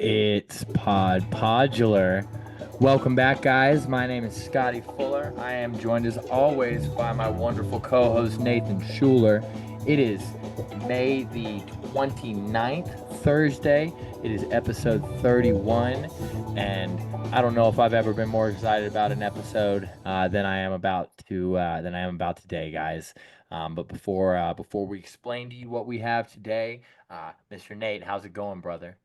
It's Podular. Welcome back, guys. My name is Scotty Fuller. I am joined as always by my wonderful co-host Nathan Schuler. It is May the 29th, Thursday. It is episode 31, and I don't know if I've ever been more excited about an episode than I am about today, guys. But before we explain to you what we have today, Mr. Nate, how's it going, brother?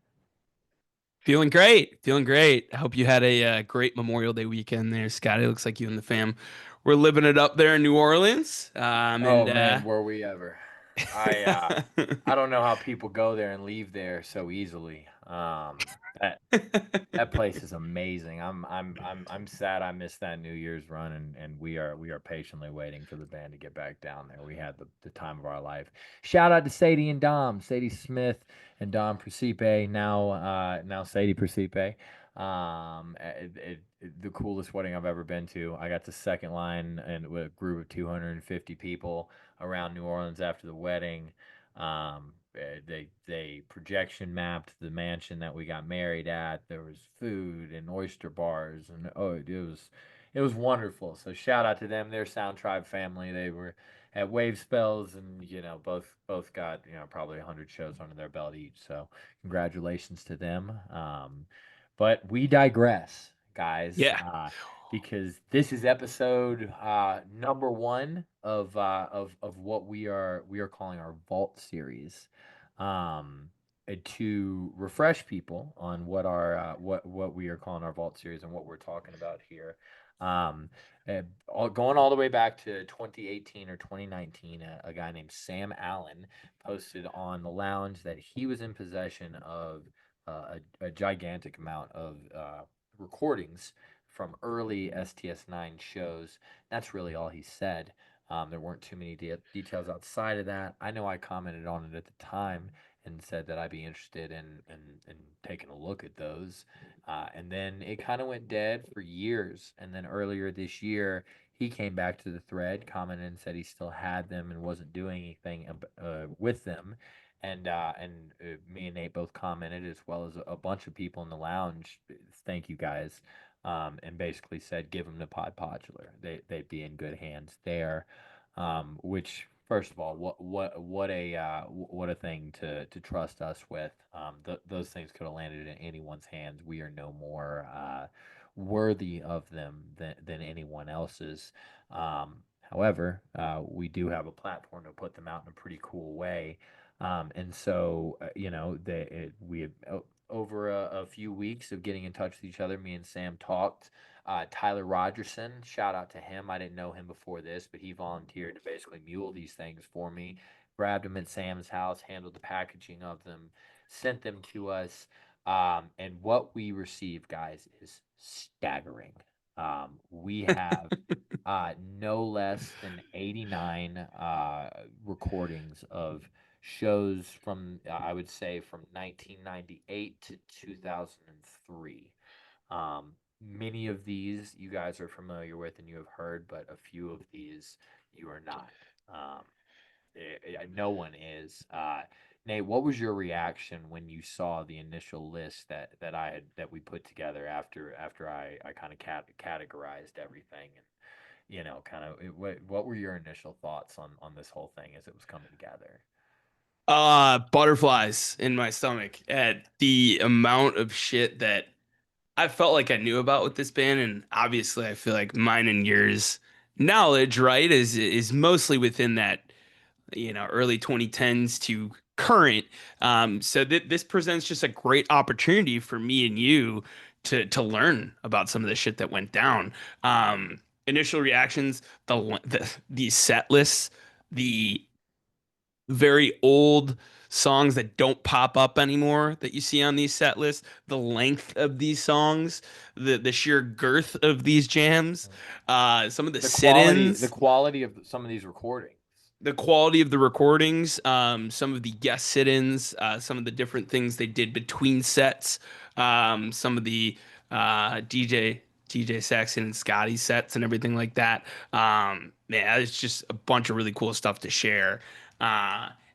Feeling great. Feeling great. I hope you had a great Memorial Day weekend there, Scott. It looks like you and the fam were living it up there in New Orleans. Oh man, were we ever? I don't know how people go there and leave there so easily. That that place is amazing. I'm sad I missed that New Year's run, and we are patiently waiting for the band to get back down there. We had the time of our life. Shout out to Sadie and Dom, Sadie Smith and Dom Precipe, now Sadie Precipe. The coolest wedding I've ever been to. I got to second line and with a group of 250 people around New Orleans after the wedding. They projection mapped the mansion that we got married at. There was food and oyster bars, and it was wonderful. So shout out to them, their Sound Tribe family. They were at Wave Spells, and both got probably 100 shows under their belt each. So congratulations to them. But we digress, guys. Yeah. Because this is episode number one of what we are calling our Vault series. To refresh people on what we are calling our Vault series and what we're talking about here. Um, Going all the way back to 2018 or 2019, a guy named Sam Allen posted on the lounge that he was in possession of a gigantic amount of recordings from early STS9 shows. That's really all he said. There weren't too many details outside of that. I know I commented on it at the time and said that I'd be interested in taking a look at those. And then it kind of went dead for years. And then earlier this year, he came back to the thread, commented and said he still had them and wasn't doing anything with them. And me and Nate both commented, as well as a bunch of people in the lounge. Thank you guys, and basically said give them to Podular. They'd be in good hands there. Which first of all, what a thing to trust us with. Those things could have landed in anyone's hands. We are no more worthy of them than anyone else's. However, we do have a platform to put them out in a pretty cool way. And so, we had, over a few weeks of getting in touch with each other, me and Sam talked. Tyler Rogerson, shout out to him. I didn't know him before this, but he volunteered to basically mule these things for me. Grabbed them at Sam's house, handled the packaging of them, sent them to us. And what we received, guys, is staggering. We have no less than 89 recordings of shows from, I would say, from 1998 to 2003. Many of these you guys are familiar with and you have heard, but a few of these you are not. Um, no one is. Nate, what was your reaction when you saw the initial list that we put together after I kind of categorized everything and kind of what were your initial thoughts on this whole thing as it was coming together? Butterflies in my stomach at the amount of shit that I felt like I knew about with this band, and obviously I feel like mine and yours knowledge, right, is mostly within that, early 2010s to current. So this presents just a great opportunity for me and you to learn about some of the shit that went down. Initial reactions, the set lists, the very old songs that don't pop up anymore that you see on these set lists, the length of these songs, the sheer girth of these jams, some of the The sit-ins, quality of some of these recordings. the quality of the recordings, some of the guest sit-ins, some of the different things they did between sets, some of the DJ Saxon and Scotty sets and everything like that. Man, it's just a bunch of really cool stuff to share.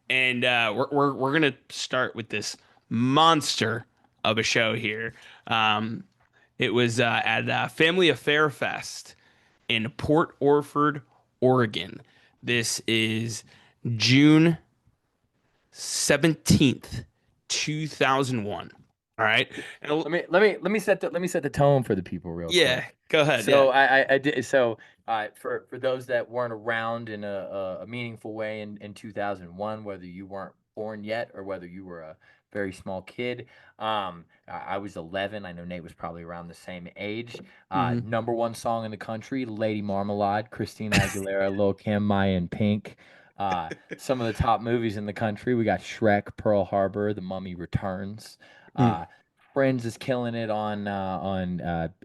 And we're gonna start with this monster of a show here. It was at Family Affair Fest in Port Orford, Oregon. This is June 17th, 2001. All right. And Let me set the tone for the people real yeah, quick. go ahead. Yeah. So I did so for those that weren't around in a meaningful way in 2001, whether you weren't born yet or whether you were a very small kid. I was 11. I know Nate was probably around the same age. Hmm. Number one song in the country, Lady Marmalade, Christina Aguilera, Lil Kim, Maya, and Pink. Some of the top movies in the country. We got Shrek, Pearl Harbor, The Mummy Returns. Mm, Uh, Friends is killing it on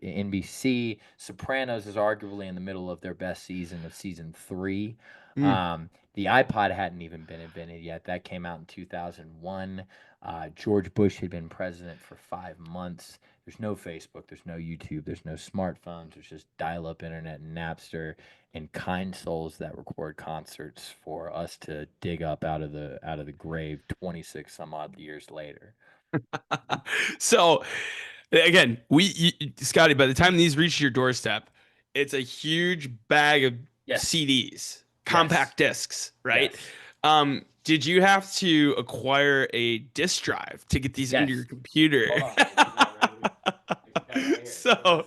NBC. Sopranos is arguably in the middle of their best season of season three. mm. The iPod hadn't even been invented yet. That came out in 2001. George Bush had been president for 5 months. There's no Facebook. There's no YouTube. There's no smartphones. There's just dial-up internet and Napster and kind souls that record concerts for us to dig up out of the grave 26 some odd years later. So again, Scotty, by the time these reach your doorstep, it's a huge bag of Yes. CDs, Yes. compact discs, right? Yes. Did you have to acquire a disk drive to get these into your Yes. computer? Hold on. I should have it right here. I should have it right here. So So listen.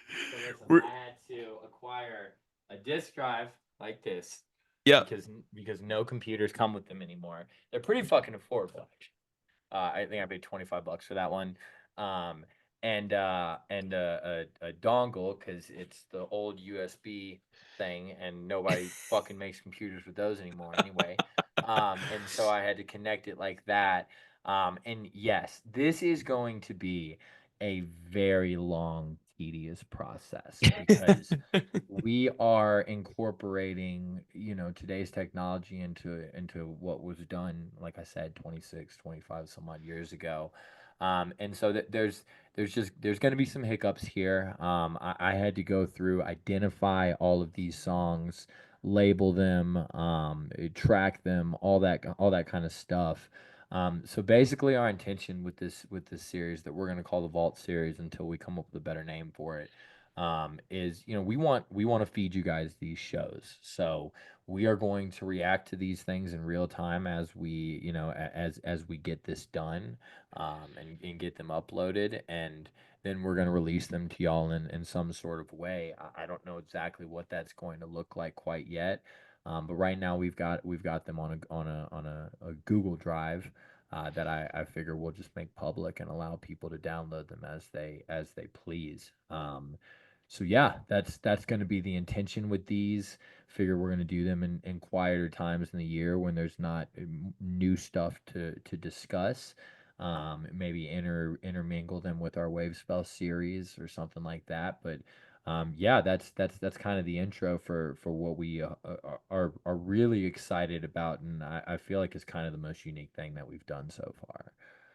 So listen. we're I had to acquire a disk drive like this yeah. because no computers come with them anymore. They're pretty fucking affordable, actually. I think I paid $25 for that one. Um, and a dongle because it's the old USB thing, and nobody fucking makes computers with those anymore anyway. And so I had to connect it like that. And yes, this is going to be a very long, tedious process because we are incorporating today's technology into what was done, like I said, 26, 25 some odd years ago. And so that there's going to be some hiccups here. I had to go through, identify all of these songs, label them, track them, all that kind of stuff. So basically our intention with this series that we're going to call the Vault series until we come up with a better name for it, is we want to feed you guys these shows. So we are going to react to these things in real time as we as we get this done, and get them uploaded, and then we're going to release them to y'all in some sort of way. I don't know exactly what that's going to look like quite yet. But right now we've got them on a Google Drive, that I figure we'll just make public and allow people to download them as they please. So yeah, that's going to be the intention with these. Figure we're going to do them in quieter times in the year when there's not new stuff to discuss. Maybe intermingle them with our Wave Spell series or something like that. But Yeah, that's kind of the intro for what we are really excited about, and I feel like it's kind of the most unique thing that we've done so far.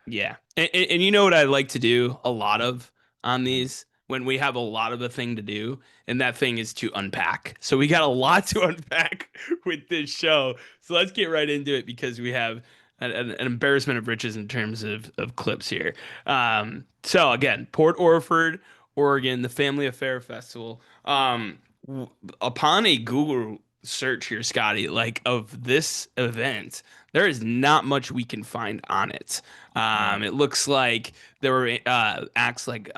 Yeah. And you know what I like to do a lot of on Mhm. these when we have a lot of a thing to do, and that thing is to unpack. So we got a lot to Yes. unpack with this show. So let's get right into it because we have an embarrassment of riches in terms of clips here. So again, Port Orford, Oregon, the Family Affair Festival. Upon a Google search here, Scotty, like of this event, there is not much we can find on it. No. It looks like there were acts like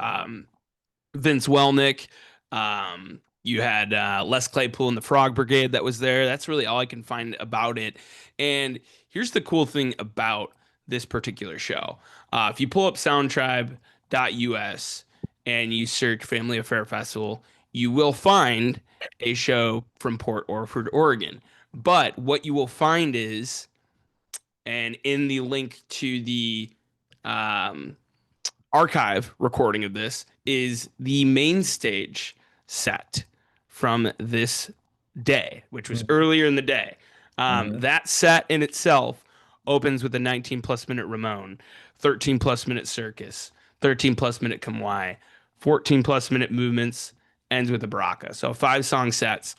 Vince Welnick. You had Les Claypool and the Frog Brigade that was there. That's really all I can find about it. And here's the cool thing about this particular show. If you pull up soundtribe.us and you search Family Affair Festival, you will find a show from Port Orford, Oregon. But what you will find is, and in the link to the um, archive recording of this is the main stage set from this day, which was Hmm. earlier in the day. Hmm. That set in itself opens with a 19 plus minute Ramon, 13 plus minute Circus, 13 plus minute Kamwai, 14 plus minute movements, ends with a Baraka. So 5 song sets.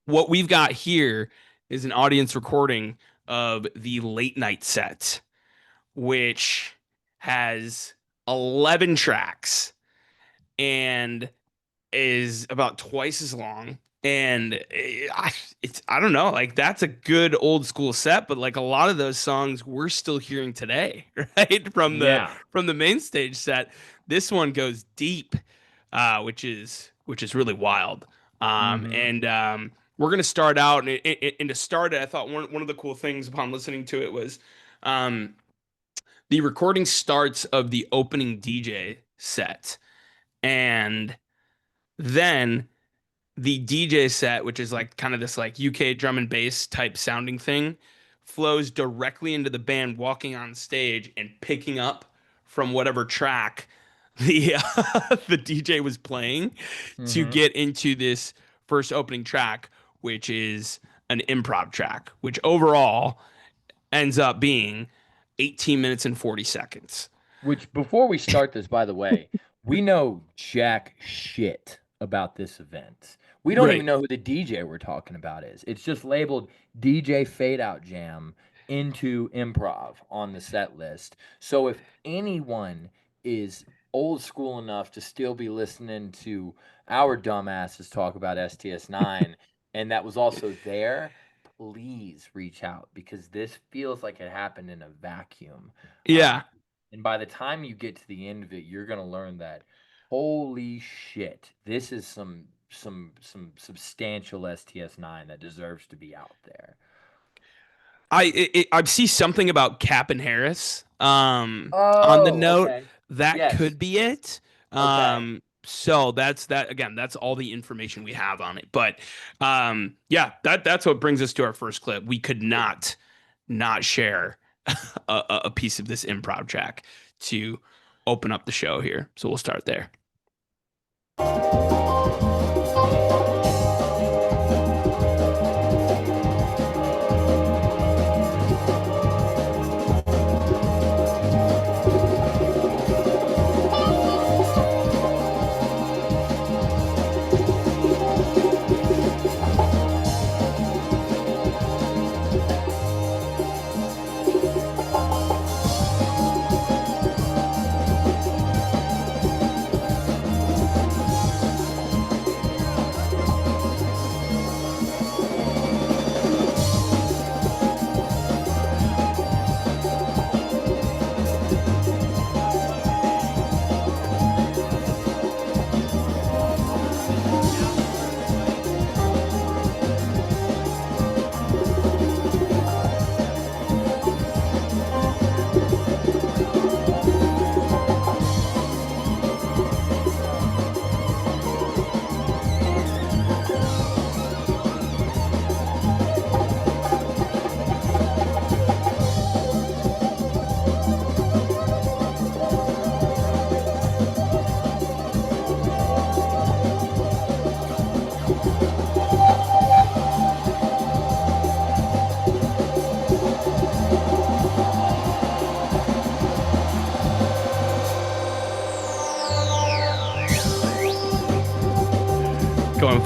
What we've got here is an audience recording of the late night set, which has 11 tracks and is about twice as long. And it's I don't know, like that's a good old school set, but like a lot of those songs we're still hearing today, right? Yeah. From the main stage set. This one goes deep, which is really wild. Hmm. And we're gonna start out, and to start it, I thought one of the cool things upon listening to it was um, the recording starts of the opening DJ set, and then the DJ set, which is like kind of this like UK drum and bass type sounding thing, flows directly into the band walking on stage and picking up from whatever track the the DJ was playing to Hmm. get into this first opening track, which is an improv track, which overall ends up being 18 minutes and 40 seconds. Which, before we start this, by the way, we know jack shit about this event. We don't even Right. know who the DJ we're talking about is. It's just labeled DJ Fade Out Jam into improv on the set list. So if anyone is old school enough to still be listening to our dumbasses talk about STS9 and that was also there, please reach out because this feels like it happened in a vacuum. Um, Yeah. and by the time you get to the end of it, you're gonna learn that holy shit, this is some substantial STS9 that deserves to be out there. I see something about Cap and Harris on the Oh, note. okay. That Yes. could be it. Okay. So that's that again, that's all the information we have on it. But yeah, that's what brings us to our first clip. We could not share a piece of this improv track to open up the show here. So we'll start there.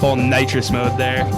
full nitrous mode there.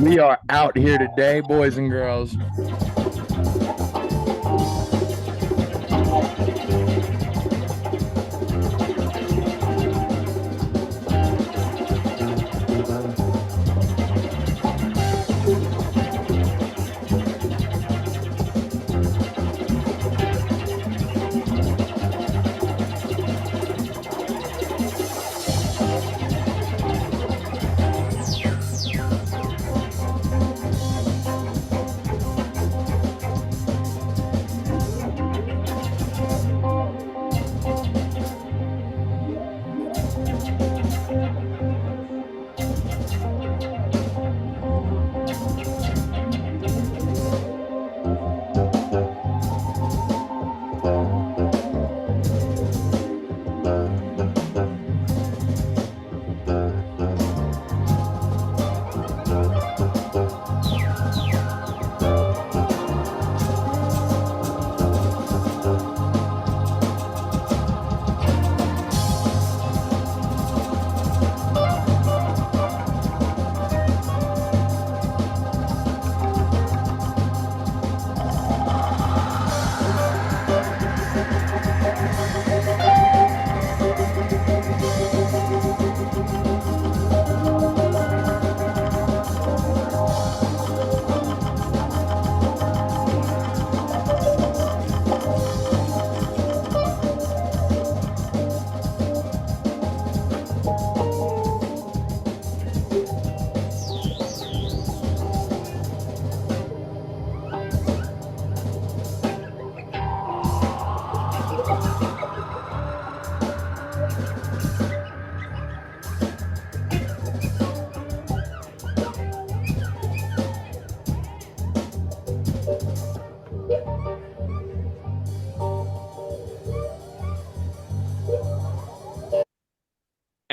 We are out here today, boys and girls.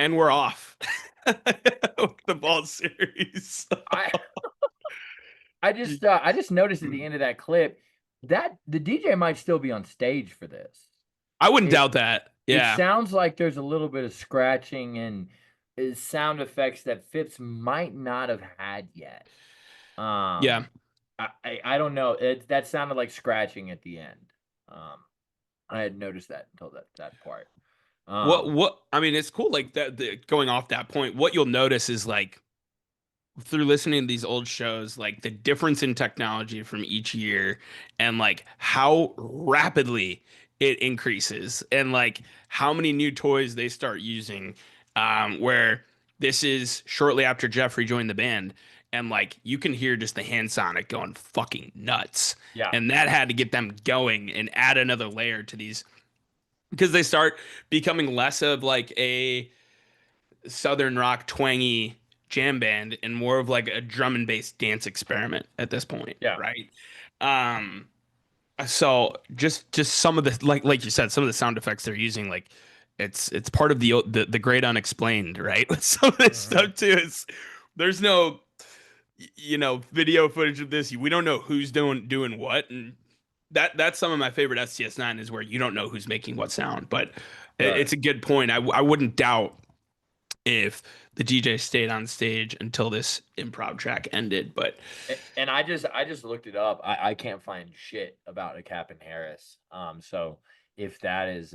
And we're off with the vault series. I just noticed at the end of that clip that the DJ might still be on stage for this. I wouldn't doubt that. Yeah. It sounds like there's a little bit of scratching and sound effects that Phipps might not have had yet. Yeah. I don't know. That sounded like scratching at the end. I had noticed that until that part. What I mean, it's cool. Like going off that point, what you'll notice is like through listening to these old shows, like the difference in technology from each year and like how rapidly it increases and like how many new toys they start using. Where this is shortly after Jeffrey joined the band, and like you can hear just the hand sonic going fucking nuts. Yeah. And that had to get them going and add another layer to these because they start becoming less of like a southern rock twangy jam band and more of like a drum and bass dance experiment at this point. Yeah. Right. So just some of the like you said, some of the sound effects they're using, like it's part of the great unexplained, right? With some of this stuff too, there's no video footage of this. We don't know who's doing what, and that's some of my favorite STS9 is where you don't know who's making what sound. But it's a good point. I wouldn't doubt if the DJ stayed on stage until this improv track ended. But and I just looked it up. I can't find shit about a Captain Harris. So if that is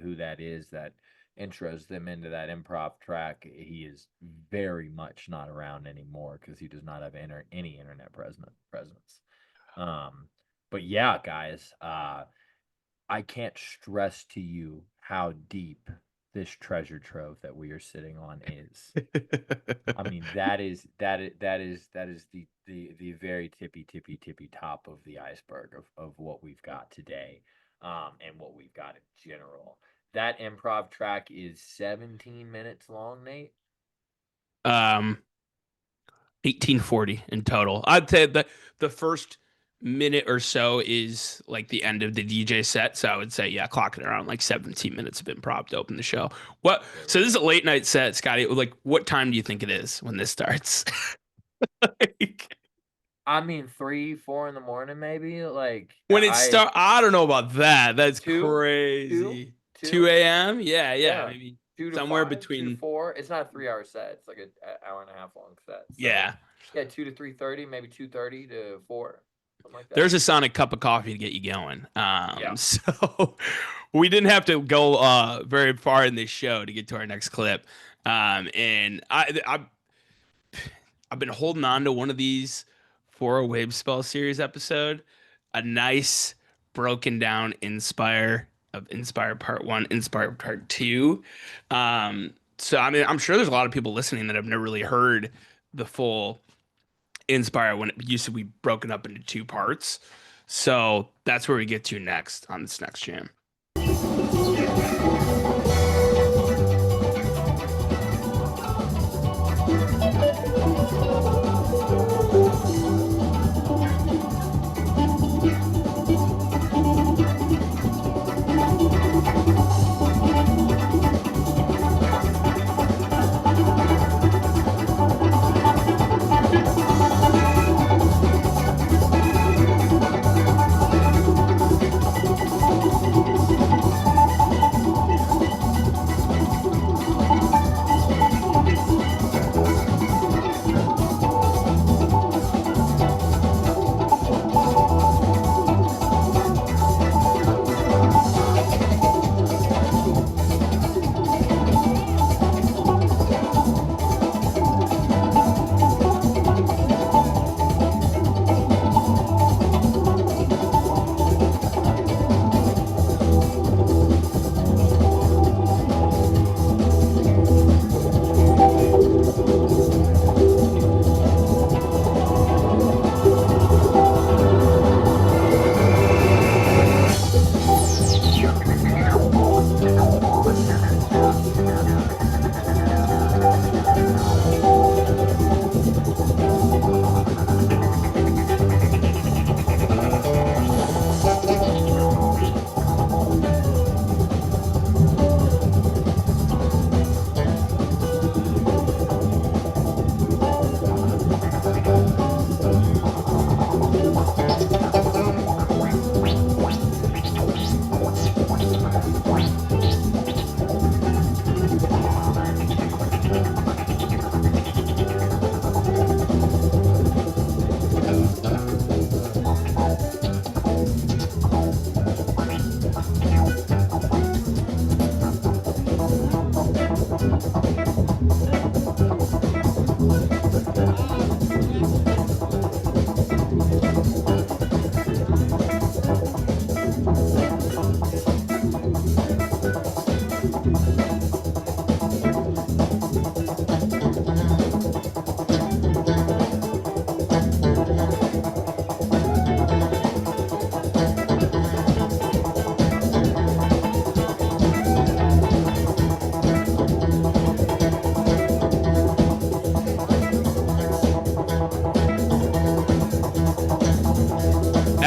who that is that intros them into that improv track, he is very much not around anymore because he does not have any internet presence. But yeah, guys, I can't stress to you how deep this treasure trove that we are sitting on is. I mean, that is the very tippy top of the iceberg of what we've got today, and what we've got in general. That improv track is 17 minutes long, Nate. 1840 in total. I'd say the first minute or so is like the end of the DJ set. So I would say, yeah, clocking around like 17 minutes of improv to open the show. So this is a late night set, Scotty. Like, what time do you think it is when this starts? I mean, 3, 4 in the morning, maybe. Like when it starts, I don't know about that. That's crazy. 2 a.m. Yeah. Maybe 2 to somewhere 5, between 2 to 4. It's not a 3-hour set. It's like an hour and a half long set. So, yeah. 2 to 3:30, maybe 2:30 to 4. Like there's a sonic cup of coffee to get you going. So we didn't have to go very far in this show to get to our next clip. And I've been holding on to one of these for a Wave Spell series episode, a nice broken down Inspire Part 1, Inspire Part 2. So I mean, I'm sure there's a lot of people listening that have never really heard the full Inspire when it used to be broken up into 2 parts. So that's where we get to next on this next jam.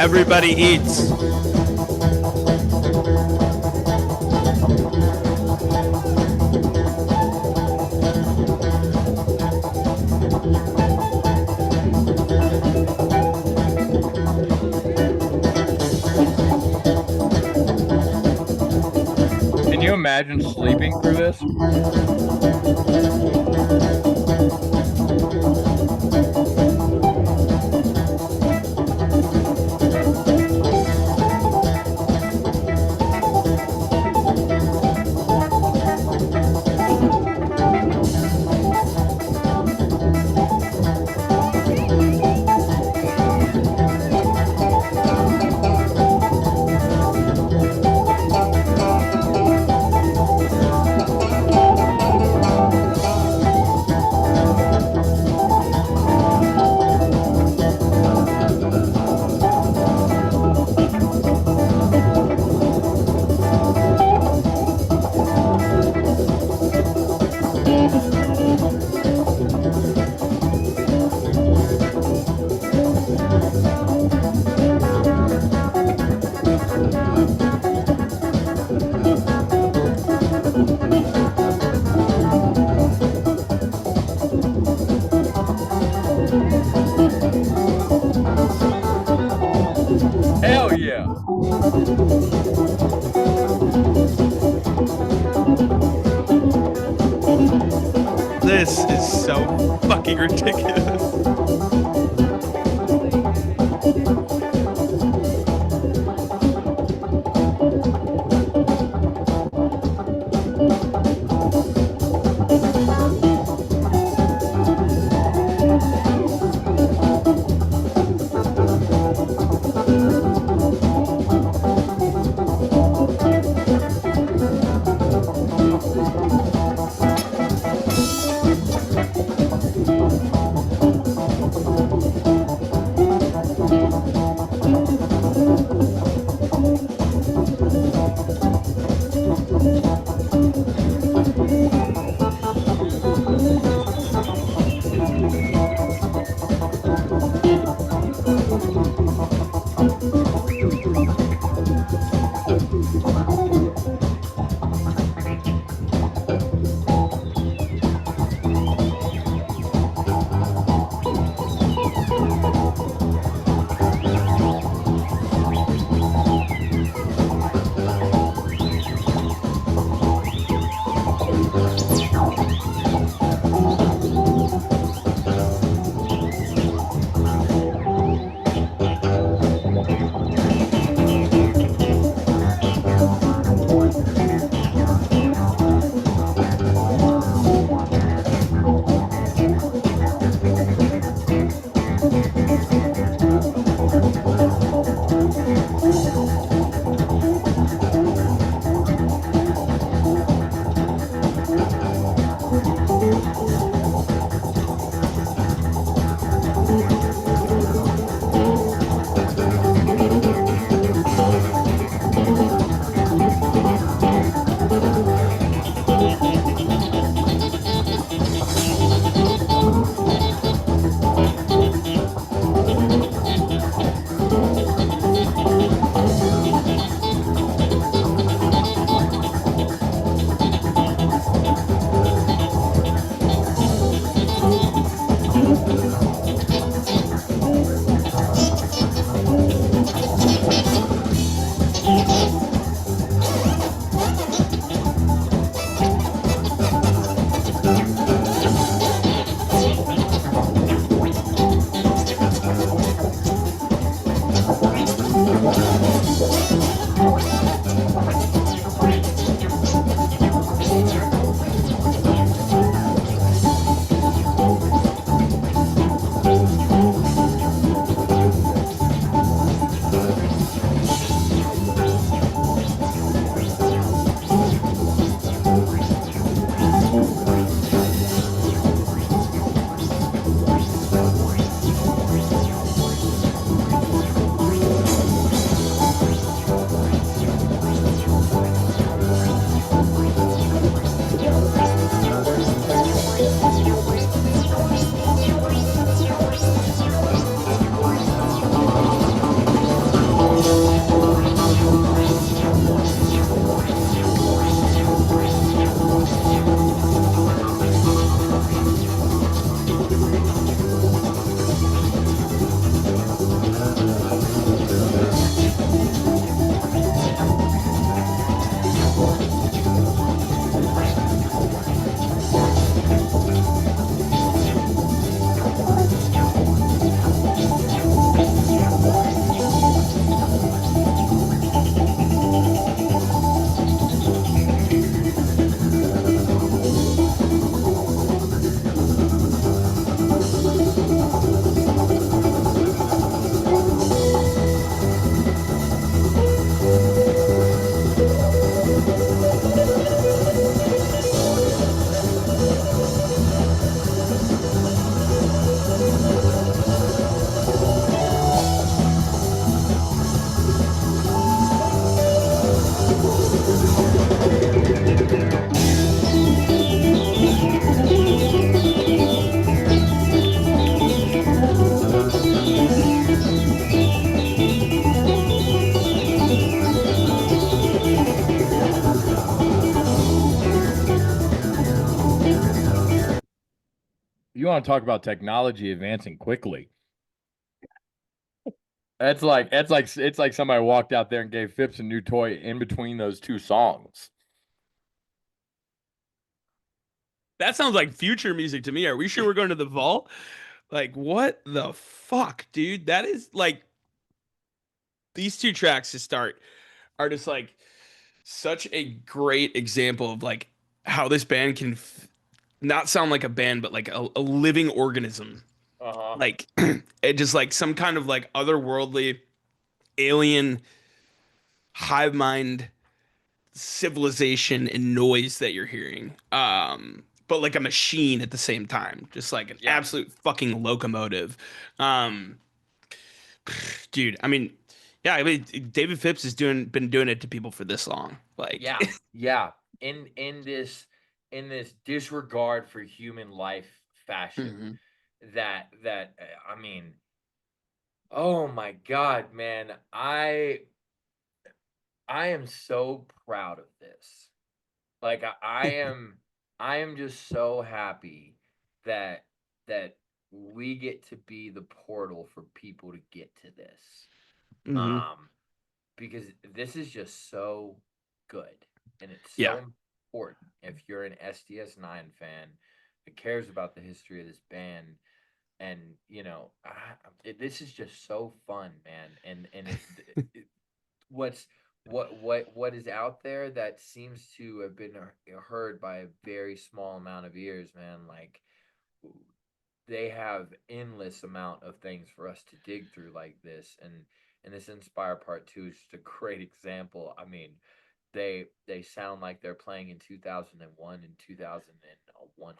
Everybody eats. Can you imagine sleeping through this? Hell yeah. This is so fucking ridiculous. want to talk about technology advancing quickly. It's like somebody walked out there and gave Phipps a new toy in between those two songs. That sounds like future music to me. Are we sure we're going to the vault? Like, what the fuck, dude? That is like these two tracks to start are just like such a great example of like how this band can not sound like a band, but like a living organism. Uh-huh. Like it just like some kind of like otherworldly alien hive mind civilization and noise that you're hearing. But like a machine at the same time, just like an Yeah. absolute fucking locomotive. Um, dude, I mean, yeah, I mean, David Phipps has been doing it to people for this long. Like, Yeah, yeah. In this disregard for human life fashion, Mhm. that I mean, oh my God, man, I am so proud of this. Like I am just so happy that that we get to be the portal for people to get to this. Mhm. Um, because this is just so good and it's Yeah. so important if you're an SDS9 fan that cares about the history of this band. And this is just so fun, man. And what's what is out there that seems to have been heard by a very small amount of ears, man. Like they have endless amount of things for us to dig through like this. And this Inspire Part 2 is just a great example. I mean, they sound like they're playing in 2001 and 2101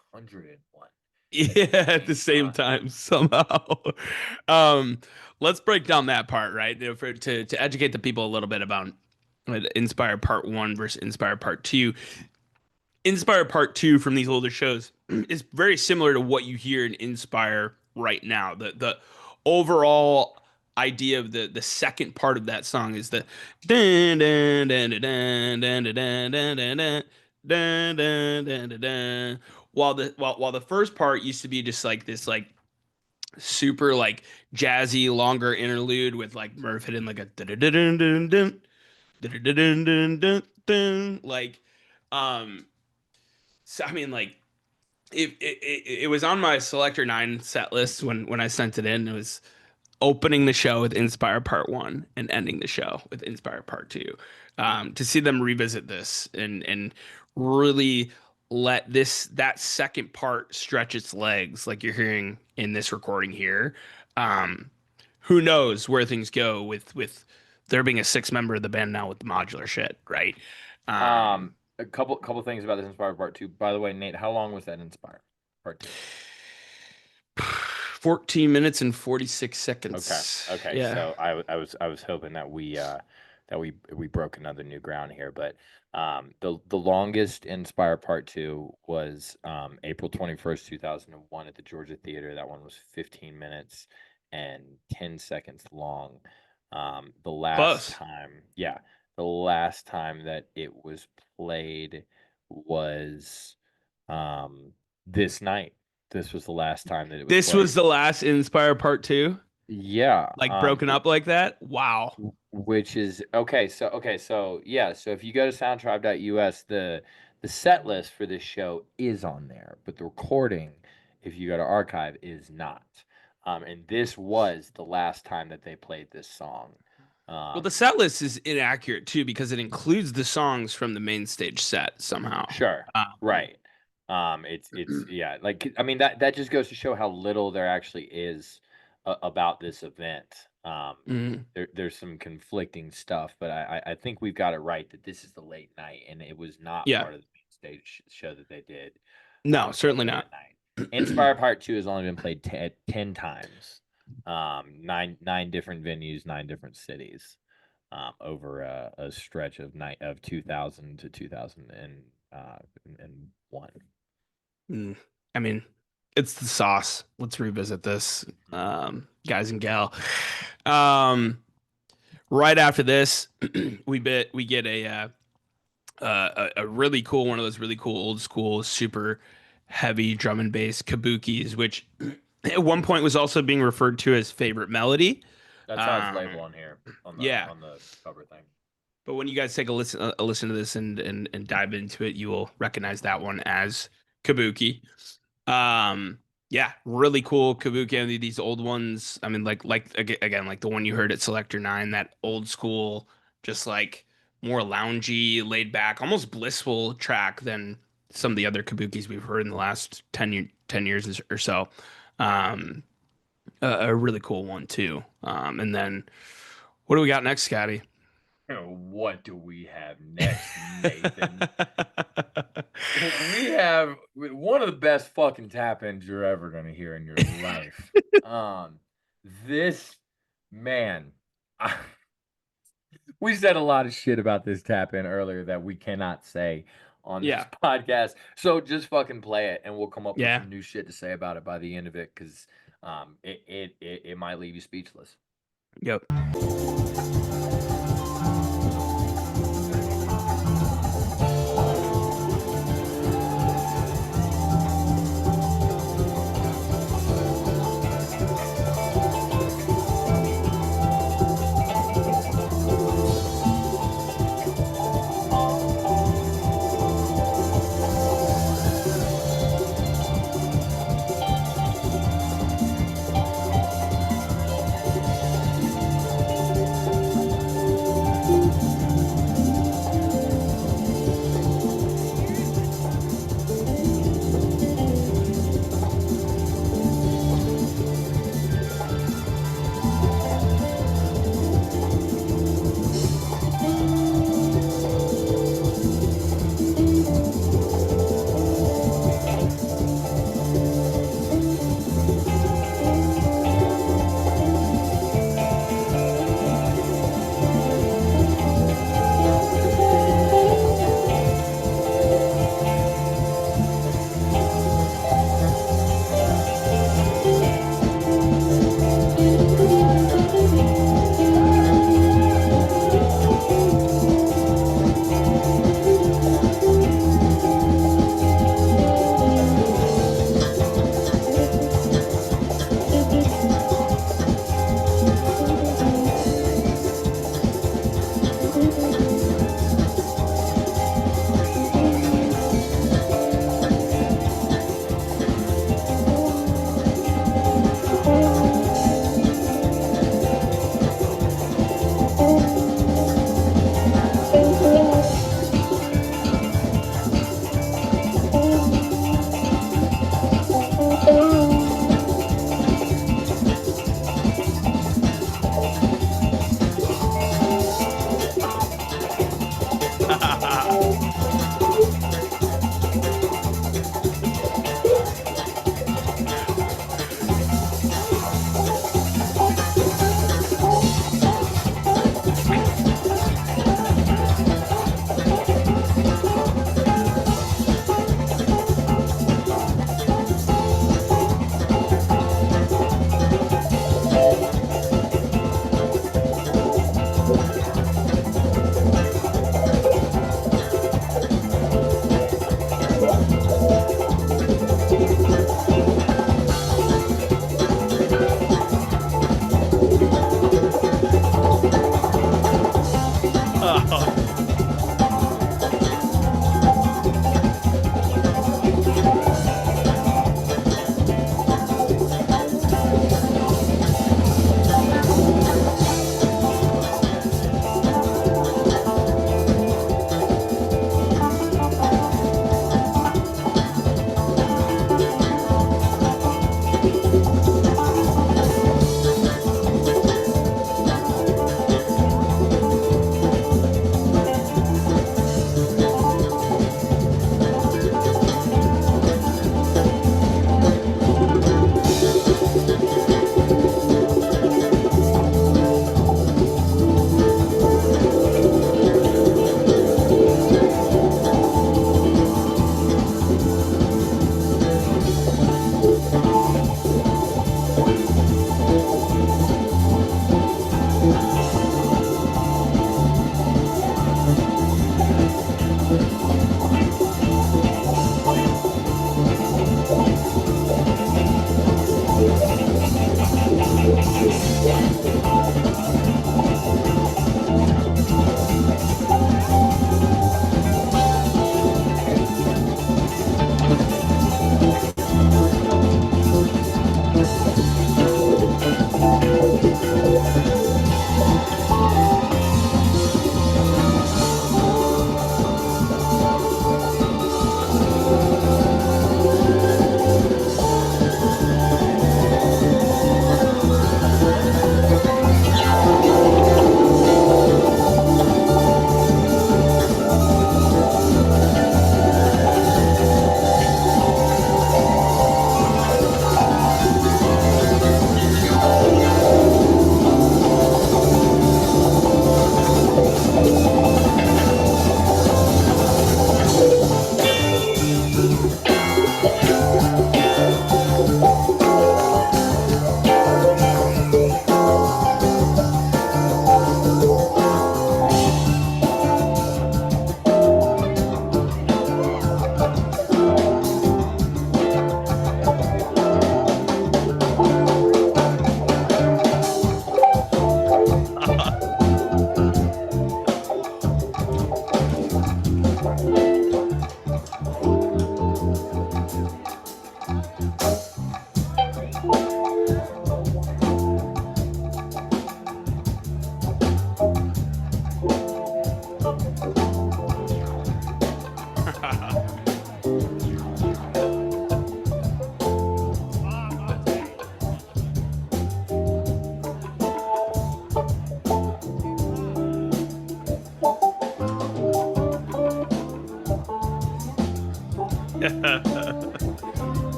Yeah, at the same time. time somehow. Um, let's break down that part, right? To educate the people a little bit about Inspire Part 1 versus Inspire Part 2. Inspire Part 2 from these older shows is very similar to what you hear in Inspire right now. The overall idea of the second part of that song is the dun dun dun dun dun dun dun dun dun dun dun dun dun dun dun. While the first part used to be just like this like super like jazzy longer interlude with like Murph hitting like a dun dun dun dun dun dun dun dun dun dun like so I mean like it was on my Selector 9 set list when I sent it in. It was opening the show with Inspire Part 1 and ending the show with Inspire Part 2. To see them revisit this and really let that second part stretch its legs like you're hearing in this recording here. Um, who knows where things go with there being a sixth member of the band now with the modular shit, right? A couple things about this Inspire Part 2. By the way, Nate, how long was that Inspire Part 2? 14 minutes and 46 Okay. seconds. Okay. Yeah. So I was hoping that we broke another new ground here, but the longest Inspire Part 2 was April 21st, 2001 at the Georgia Theater. That one was 15 minutes and 10 seconds long. The last Close. time, yeah, the last time that it was played was this night. This was the last time that it was This played. was the last Inspire Part 2, Yeah, like broken up like that. Wow. which is okay, so yeah, so if you go to soundtribe.us, the set list for this show is on there, but the recording, if you go to archive, is not. And this was the last time that they played this song. Well, the Um, set list is inaccurate too because it includes the songs from the main stage set somehow. Sure. Um, Right. It's yeah, like I mean that just goes to show how little there actually is about this event. mhm. There's some conflicting stuff, but I think we've got it right that this is the late night and it was not Yeah. part of the main stage show that they did No, certainly earlier not. that night. Inspire Part 2 has only been played 10 times. Nine different venues, nine different cities. Over a stretch of 2000 to 2001. Mm. I mean, it's the sauce. Let's revisit this, guys and gal. Um, right after this, we get a really cool one of those really cool old school super heavy drum and bass kabukis, which at one point was also being referred to as favorite melody. That's how it's labeled on here on the yeah. on the cover thing. But when you guys take a listen to this and dive into it, you will recognize that one as Kabuki. Yeah, really cool Kabuki. I mean, these old ones. I mean, like again, like the one you heard at Selector 9, that old school, just like more loungy, laid back, almost blissful track than some of the other Kabukis we've heard in the last 10 years or so. A really cool one too. And then what do we got next, Scotty? What do we have next, Nathan? We have one of the best fucking tap ins you're ever gonna hear in your life. This man, we said a lot of shit about this tap in earlier that we cannot say on this podcast. So just fucking play it, and we'll come up with some new shit to say about it by the end of it, because it might leave you speechless. Yep.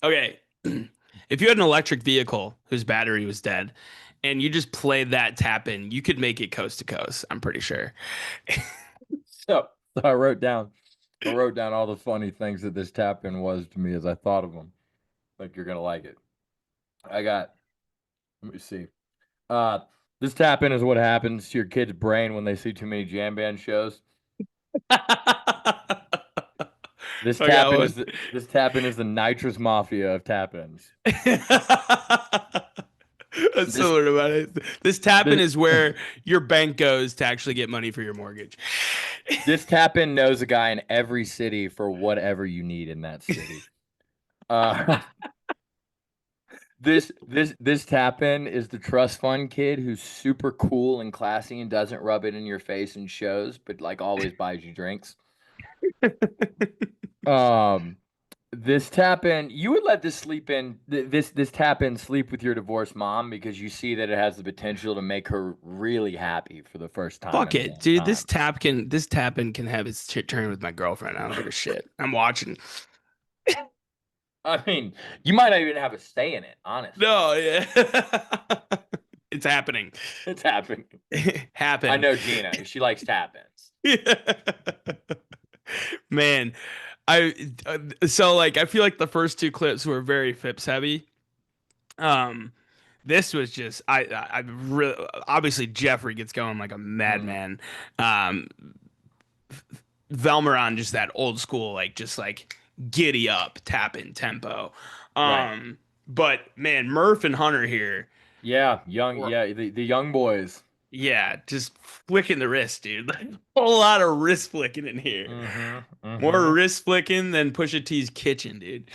Okay. If you had an electric vehicle whose battery was dead and you just played that tap in, you could make it coast to coast, I'm pretty sure. So I wrote down all the funny things that this tap in was to me as I thought of them. Like you're gonna like it. Let me see. Uh, this tap in is what happens to your kid's brain when they see too many jam band shows. This Okay, tap in is this tap in is the nitrous mafia of tap ins. That's This similar to what this tap in this is where your bank goes to actually get money for your mortgage. this tap in knows a guy in every city for whatever you need in that city. Uh, this tap in is the trust fund kid who's super cool and classy and doesn't rub it in your face in shows, but like always buys you drinks. Um, this tap in, you would let this sleep in this tap in sleep with your divorced mom because you see that it has the potential to make her really happy for the first time Fuck in a it, long dude. time. This tap in can have its turn with my girlfriend. I don't give a shit. I'm watching. I mean, you might not even have a say in it, honestly. No, yeah. It's happening. It's happening. Happen. I know Gina. She likes tap ins. Man, so like I feel like the first two clips were very Phipps heavy. Um, this was just I really obviously Jeffrey gets going like a madman. Um, Velmer on just that old school like just like giddy up tap in tempo. Right. But man, Murph and Hunter here Yeah, were the young boys. yeah, just flicking the wrist, dude. Like a whole lot of wrist flicking in here. More wrist flicking than Pusha T's kitchen, dude.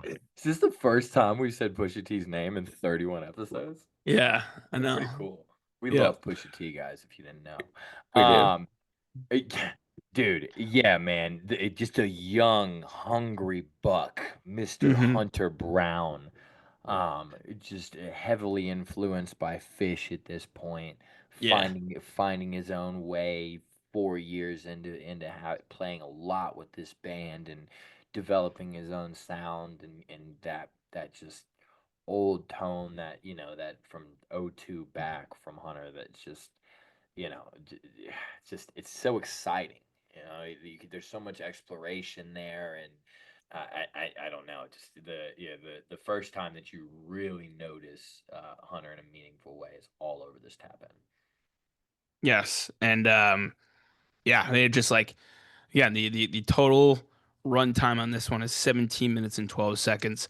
Is this the first time we've said Pusha T's name in 31 episodes? Yeah, I That's know. pretty cool. We Yeah, love Pusha T, guys, if you didn't know. we do. It- dude, yeah, man. Just a young, hungry buck, Mr. Mm-hmm. Hunter Brown. Just heavily influenced by Fish at this point, Yeah. finding his own way 4 years into playing a lot with this band and developing his own sound and that just old tone that that from '02 back from Hunter that's just it's just it's so exciting. There's so much exploration there, and I don't know. Just the first time that you really notice Hunter in a meaningful way is all over this tap in. Yes, and yeah, they just like yeah, the total runtime on this one is 17 minutes and 12 seconds.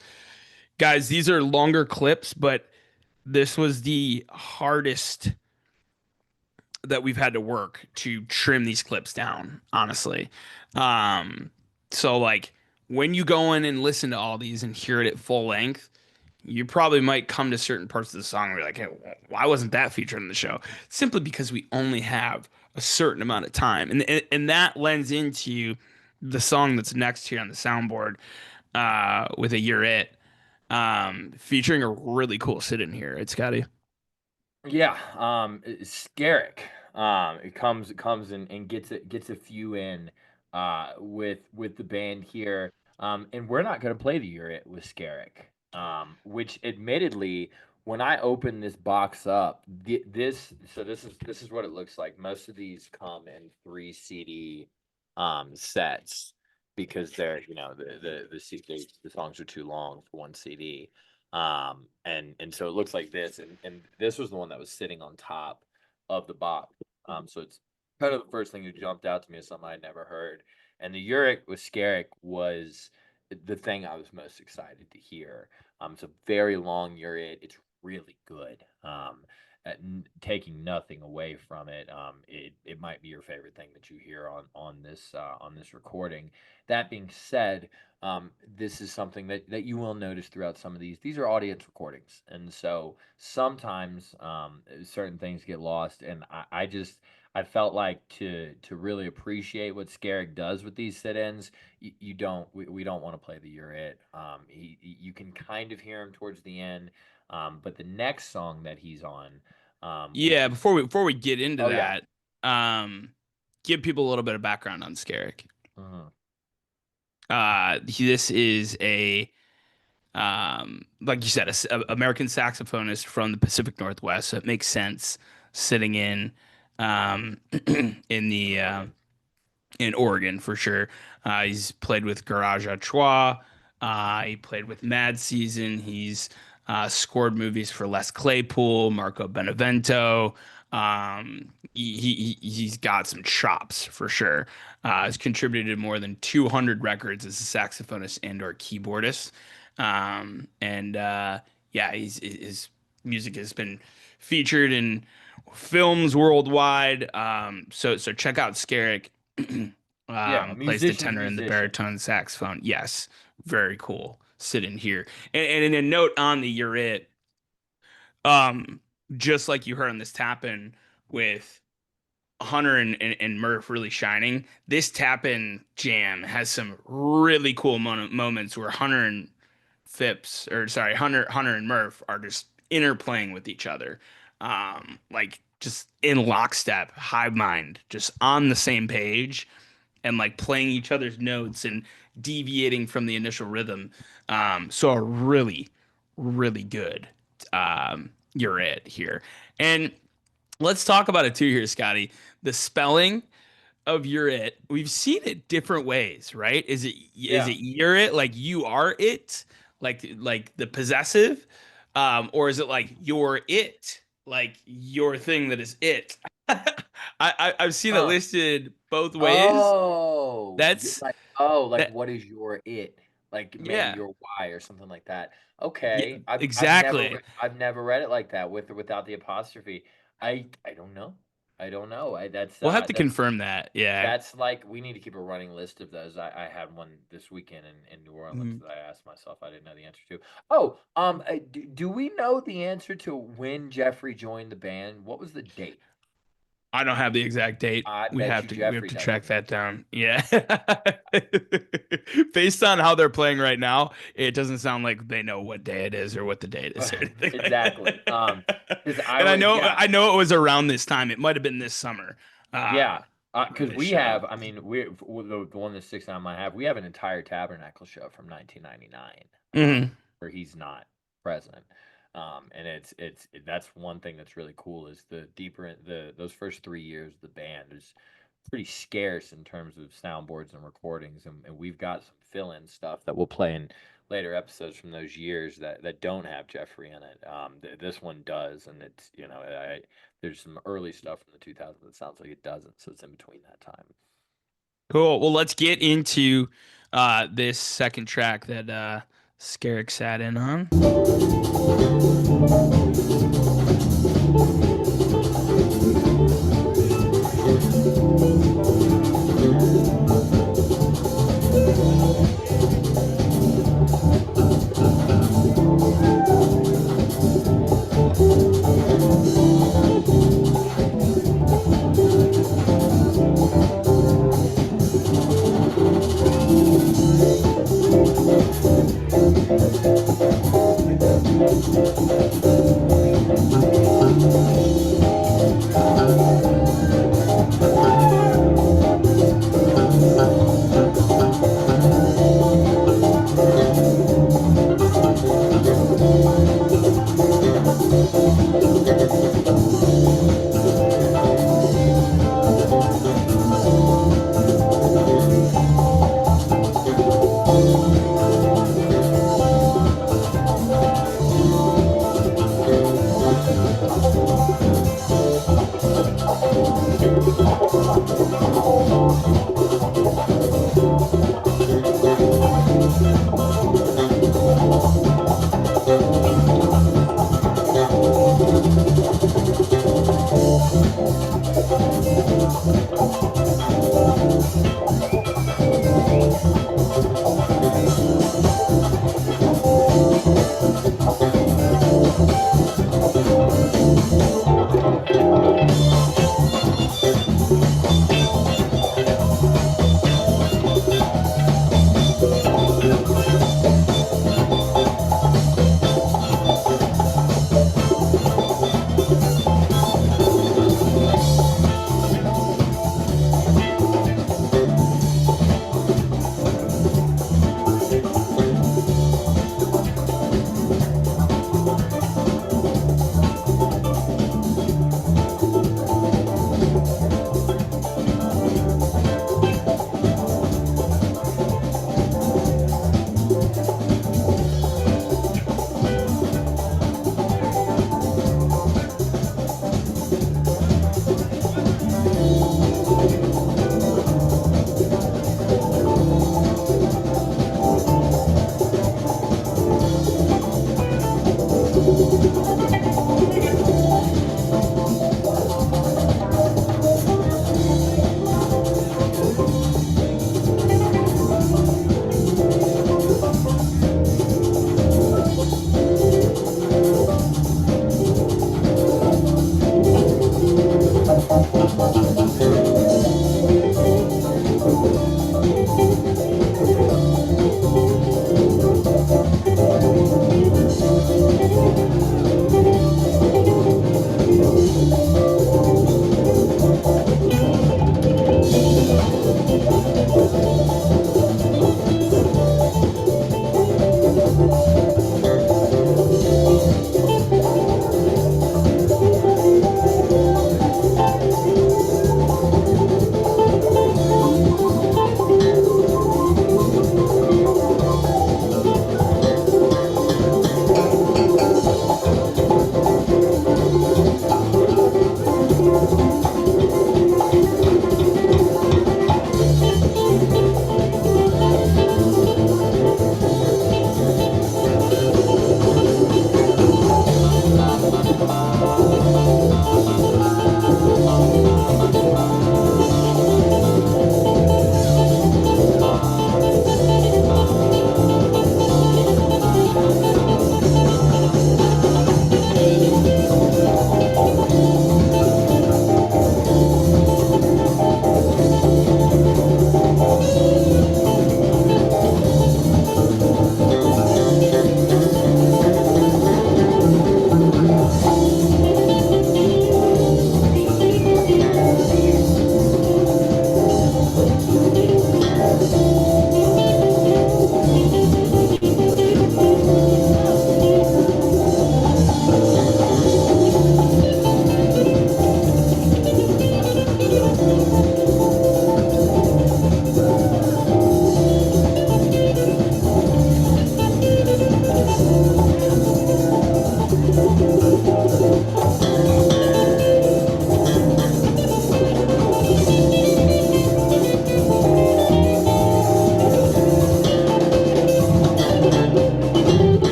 Guys, these are longer clips, but this was the hardest that we've had to work to trim these clips down, honestly. So like when you go in and listen to all these and hear it at full length, you probably might come to certain parts of the song where you're like, hey, why wasn't that featured in the show? Simply because we only have a certain amount of time. And that lends into the song that's next here on the soundboard with a You're It, featuring a really cool sit in here. It's Scotty. Yeah, Skerik. It comes and gets a few in with the band here. And we're not gonna play the Urit with Skerik. Which admittedly, when I open this box up, this is what it looks like. Most of these come in 3 CD sets because they're the songs are too long for 1 CD. And so it looks like this, and this was the one that was sitting on top of the box. So it's kind of the first thing that jumped out to me as something I'd never heard. And the Uric with Skerik was the thing I was most excited to hear. It's a very long Uric. It's really good. taking nothing away from it, it might be your favorite thing that you hear on this recording. That being said, this is something that you will notice throughout some of these. These are audience recordings, and so sometimes certain things get lost. And I felt like to really appreciate what Skerik does with these sit-ins, you don't we don't want to play the "You're It." You can kind of hear him towards the end, but the next song that he's on, which Yeah, is before we get into oh yeah, that, give people a little bit of background on Skerik. mhm, This is like you said, a American saxophonist from the Pacific Northwest. So it makes sense sitting in in the in Oregon for sure. He's played with Garage à Trois. He played with Mad Season. He's scored movies for Les Claypool, Marco Benevento. He's got some chops for sure. Has contributed more than 200 records as a saxophonist and or keyboardist. And yeah, his music has been featured in films worldwide. So check out Skerik. yeah, a Plays the musician's tenor and the musician. baritone saxophone. Yes, very cool. Sitting here, and in a note on the "You're It," um, just like you heard on this tap in with Hunter and Murph really shining. This tap in jam has some really cool moments where Hunter and Hunter and Murph are just interplaying with each other, like just in lockstep, hive mind, just on the same page and like playing each other's notes and deviating from the initial rhythm. So a really, really good "You're It" here. And let's talk about it too here, Scotty. The spelling of "You're It," we've seen it different ways, right? Is Yeah. it "You're It" like you are it, like the possessive, or is it like "You're it" like your thing that is it? I've seen it Huh. listed both ways. Oh, That's like that. what is your it? Like maybe Yeah. your why or something like that. Yeah. Okay, Exactly. I've never read it like that with or without the apostrophe. I don't know. I don't know. We'll have to confirm that. Yeah. that's like we need to keep a running list of those. I had one this weekend in New Orleans Mhm. that I asked myself I didn't know the answer to. Oh, do we know the answer to when Jeffrey joined the band? What was the date? I don't have the exact date. I We bet have you to we have Jeffrey to doesn't. track that down. Yeah. Based on how they're playing right now, it doesn't sound like they know what day it is or what the date is or anything like Exactly. that. Because And yeah, I know it was around this time. It might have been this summer. yeah. When Because this we show. have, I mean, the one that sticks out in my head, we have an entire Tabernacle show from 1999, Mhm. where he's not present. And that's one thing that's really cool is the deeper in those first 3 years, the band is pretty scarce in terms of soundboards and recordings, and we've got some fill-in stuff that we'll play in later episodes from those years that don't have Jeffrey in it. This one does, and it's there's some early stuff from the 2000s that sounds like it doesn't, so it's in between that time. Cool. Well, let's get into this second track that Skerik sat in on.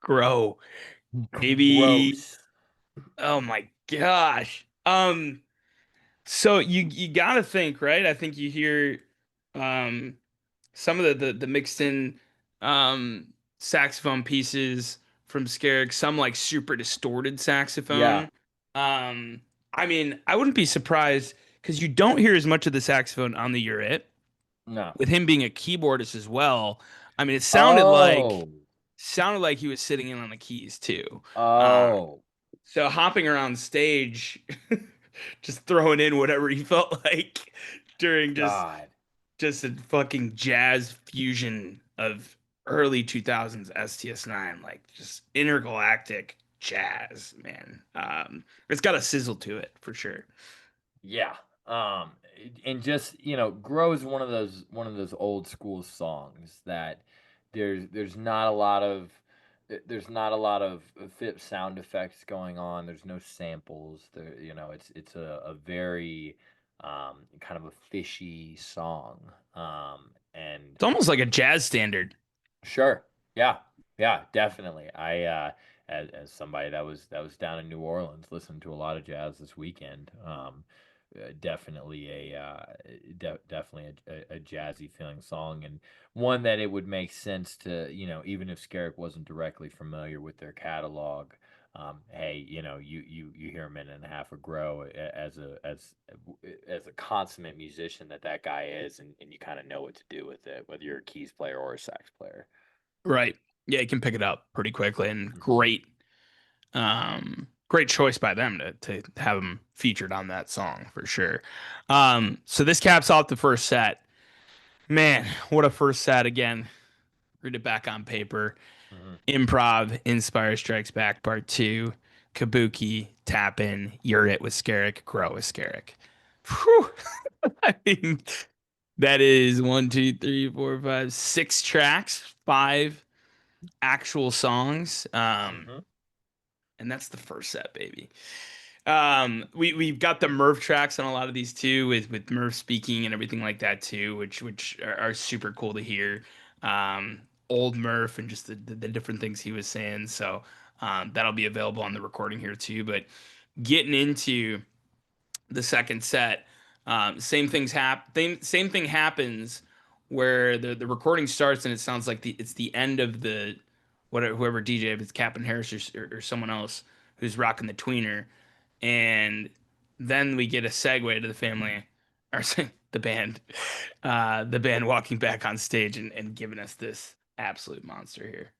Grow. Maybe. Gross. Oh my gosh. So you gotta think, right? I think you hear um some of the mixed in um saxophone pieces from Skerik, some like super distorted Yeah. saxophone. Um I mean, I wouldn't be surprised because you don't hear as much of the saxophone on the Urit. No. With him being a keyboardist as well. I mean, it Oh. sounded like he was sitting in on the keys too. Um, Oh. so hopping around stage, just throwing in whatever he felt like during God. just a fucking jazz fusion of early 2000s STS9, like just intergalactic jazz, man. It's got a sizzle to it for sure. Yeah. And just, Grow is one of those old school songs that there's not a lot of fit sound effects going on. There's no samples. It's a very kind of a fishy song. And It's almost like a jazz standard. sure. Yeah. Yeah, definitely. As somebody that was down in New Orleans, listened to a lot of jazz this weekend. Definitely definitely a jazzy feeling song, and one that it would make sense to, even if Skerik wasn't directly familiar with their catalog. Hey, you hear a minute and a half of Grow as a consummate musician that guy is, and you kind of know what to do with it, whether you're a keys player or a sax player. Right. Yeah, you can pick it up pretty quickly and Mhm. great choice by them to have him featured on that song for sure. So this caps off the first set. Man, what a first set again. Read it back on paper. Mhm. Improv, Inspire Strikes Back Part 2, Kabuki, Tap In, You're It with Skerik, Grow with Skerik. Whew. I mean, that is 6 tracks, 5 actual songs. Mhm. And that's the first set, baby. We've got the Murph tracks on a lot of these too, with Murph speaking and everything like that too, which are super cool to hear. Old Murph and just the different things he was saying. So that'll be available on the recording here too. But getting into the second set, same thing happens where the recording starts and it sounds like it's the end of the whoever DJ, if it's Captain Harris or someone else who's rocking the tweener, and then we get a segue to the family or the band walking back on stage and giving us this absolute monster here.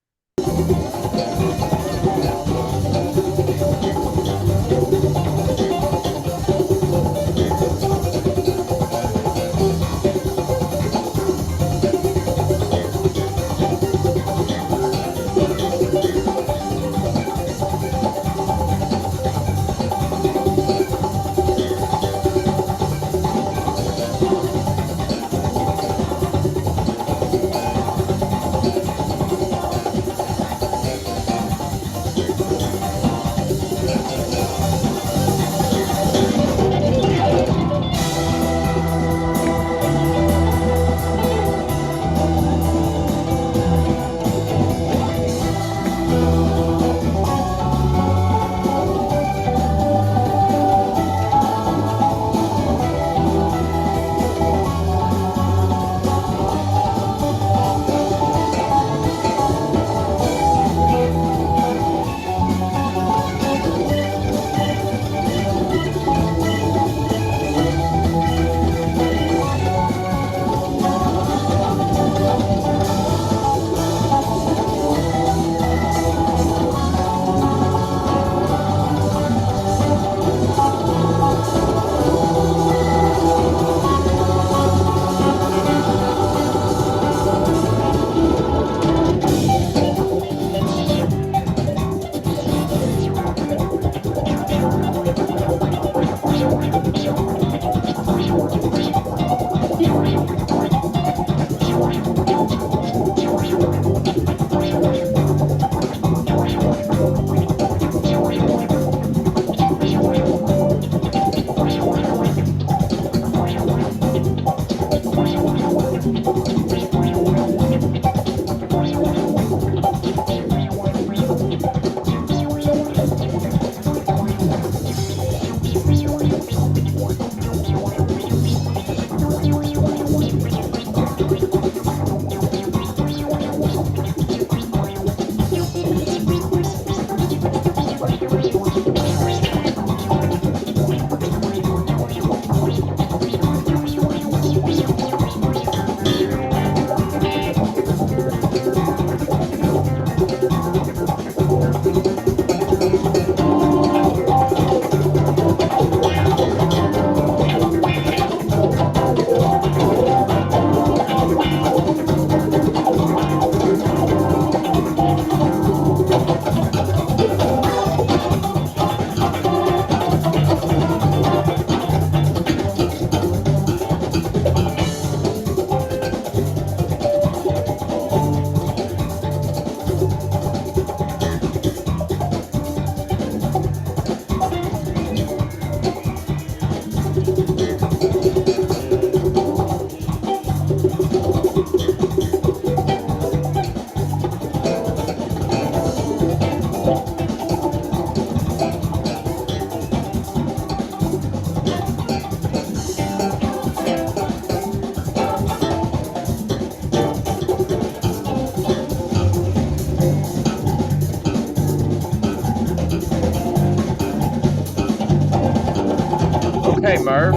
Okay, Merv.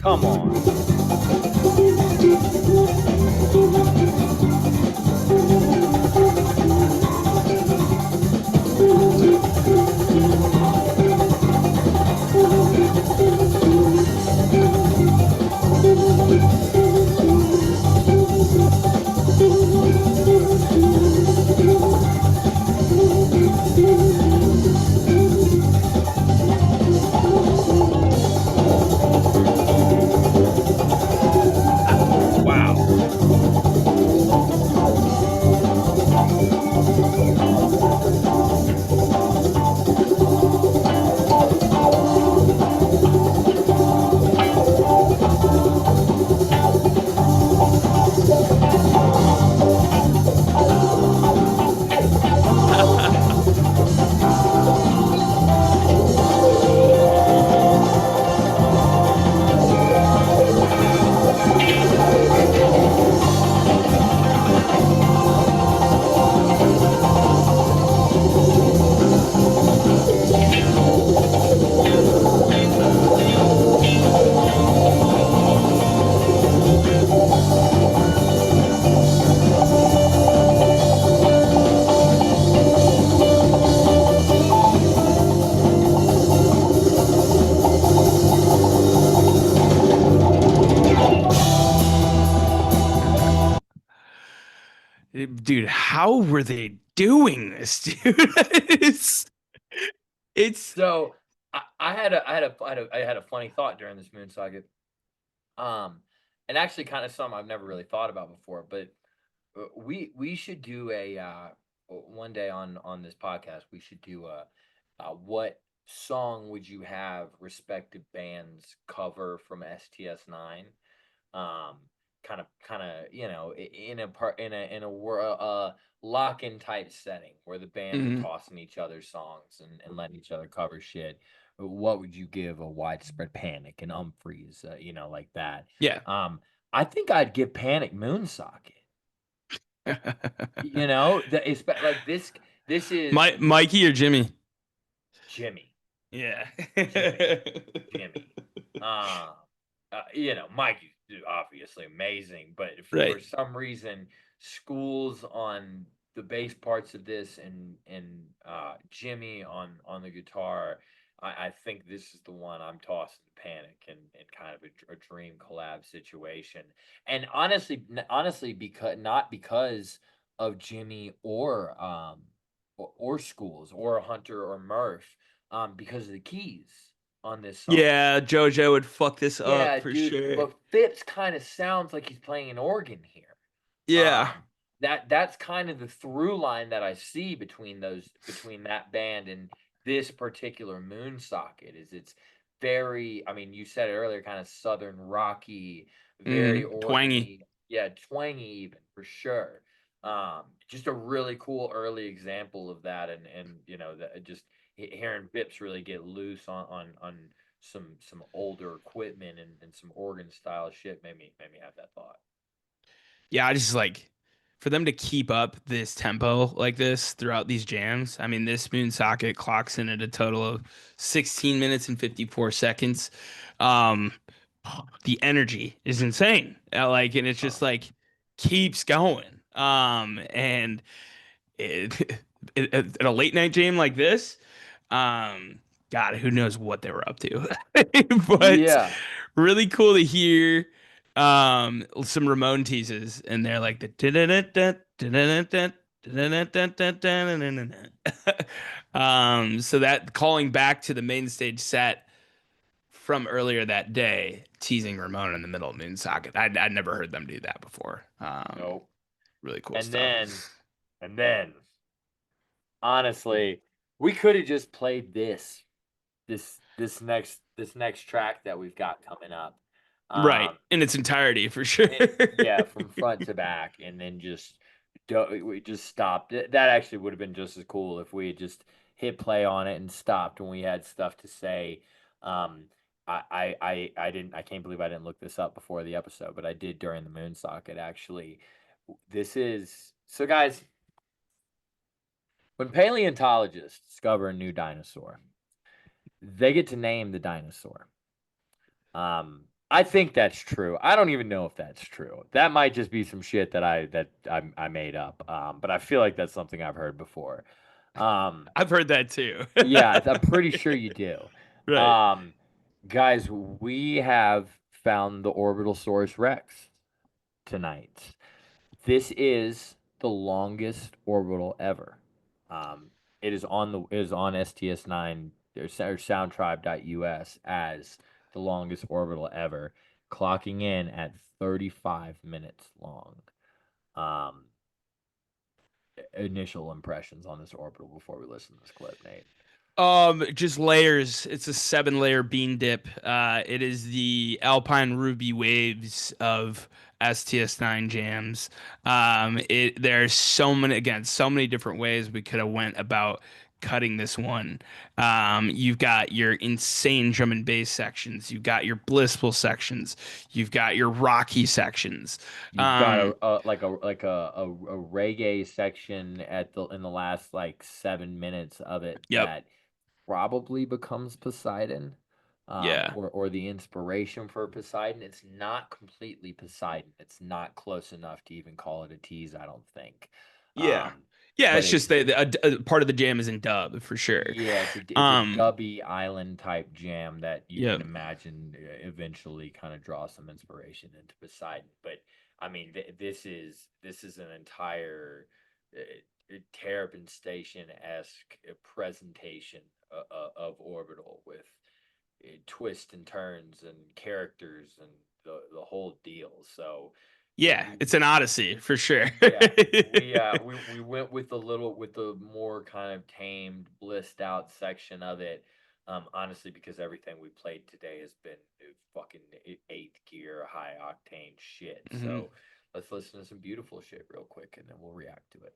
Come on. Dude, how were they doing this, dude? it's So I had a funny thought during this Moonsocket. And actually kind of something I've never really thought about before, but we should do a one day on this podcast. We should do a what song would you have respective bands cover from STS9? Um, kind of in a part in a lock-in type setting where the bands are Mhm. tossing each other songs and letting each other cover shit. What would you give a Widespread Panic and Umphreys, like that? Yeah. I think I'd give Panic Moonsocket. Like this This is Mikey or Jimmy? Jimmy. Yeah. Jimmy. Mikey's obviously amazing, but for Right. some reason, schools on the bass parts of this and Jimmy on the guitar, I think this is the one I'm tossing Panic and kind of a dream collab situation. And honestly, because not because of Jimmy or Schools or Hunter or Murph, because of the keys on this song. Yeah, JoJo would fuck this Yeah, up for dude. sure. But Phipps kind of sounds like he's playing an organ here. Yeah. That's kind of the through line that I see between that band and this particular Moonsocket. It's very, I mean, you said it earlier, kind of southern rocky, very Twangy. organy, yeah, twangy even for sure. Just a really cool early example of that, and that just hearing Phipps really get loose on some older equipment and some organ style shit made me have that thought. Yeah, I just like for them to keep up this tempo like this throughout these jams. I mean, this Moonsocket clocks in at a total of 16 minutes and 54 seconds. Um, the energy is insane. And it's just like keeps going. And it, at a late night jam like this, God, who knows what they were up to? But Yeah. really cool to hear some Ramon teases and they're like the so that calling back to the main stage set from earlier that day, teasing Ramon in the middle of Moonsocket. I'd never heard them do that before. Nope. Really cool And stuff. then, honestly, we could have just played this next track that we've got coming up. Right, in its entirety for sure. Yeah, from front to back, and then we just stopped. That actually would have been just as cool if we had just hit play on it and stopped when we had stuff to say. I can't believe I didn't look this up before the episode, but I did during the Moonsocket actually. So guys, when paleontologists discover a new dinosaur, they get to name the dinosaur. I think that's true. I don't even know if that's true. That might just be some shit that I made up. But I feel like that's something I've heard before. I've heard that too. Yeah, I'm pretty sure you do. Right. Guys, we have found the Orbital Source Rex tonight. This is the longest orbital ever. It is on STS9 or soundtribe.us as the longest orbital ever, clocking in at 35 minutes long. Initial impressions on this orbital before we listen to this clip, Nate. Just layers. It's a 7-layer bean dip. It is the Alpine Ruby waves of STS9 jams. There's so many different ways we could have went about cutting this one. You've got your insane drum and bass sections. You've got your blissful sections. You've got your rocky sections. You've got a reggae section in the last like 7 minutes of it. Yep. That probably becomes Poseidon, Yeah. or the inspiration for Poseidon. It's not completely Poseidon. It's not close enough to even call it a tease, I don't think. Yeah. But It's just a part of the jam is in dub for sure. Yeah, it's a dubby island type jam that you Yep. can imagine eventually kind of draw some inspiration into Poseidon. But I mean, this is an entire Terrapin Station-esque presentation of Orbital with twists and turns and characters and the whole deal. So Yeah, it's an odyssey for sure. we went with the more kind of tamed, blissed out section of it. Honestly, because everything we played today has been fucking 8th gear, high octane shit. Mm-hmm. So let's listen to some beautiful shit real quick, and then we'll react to it.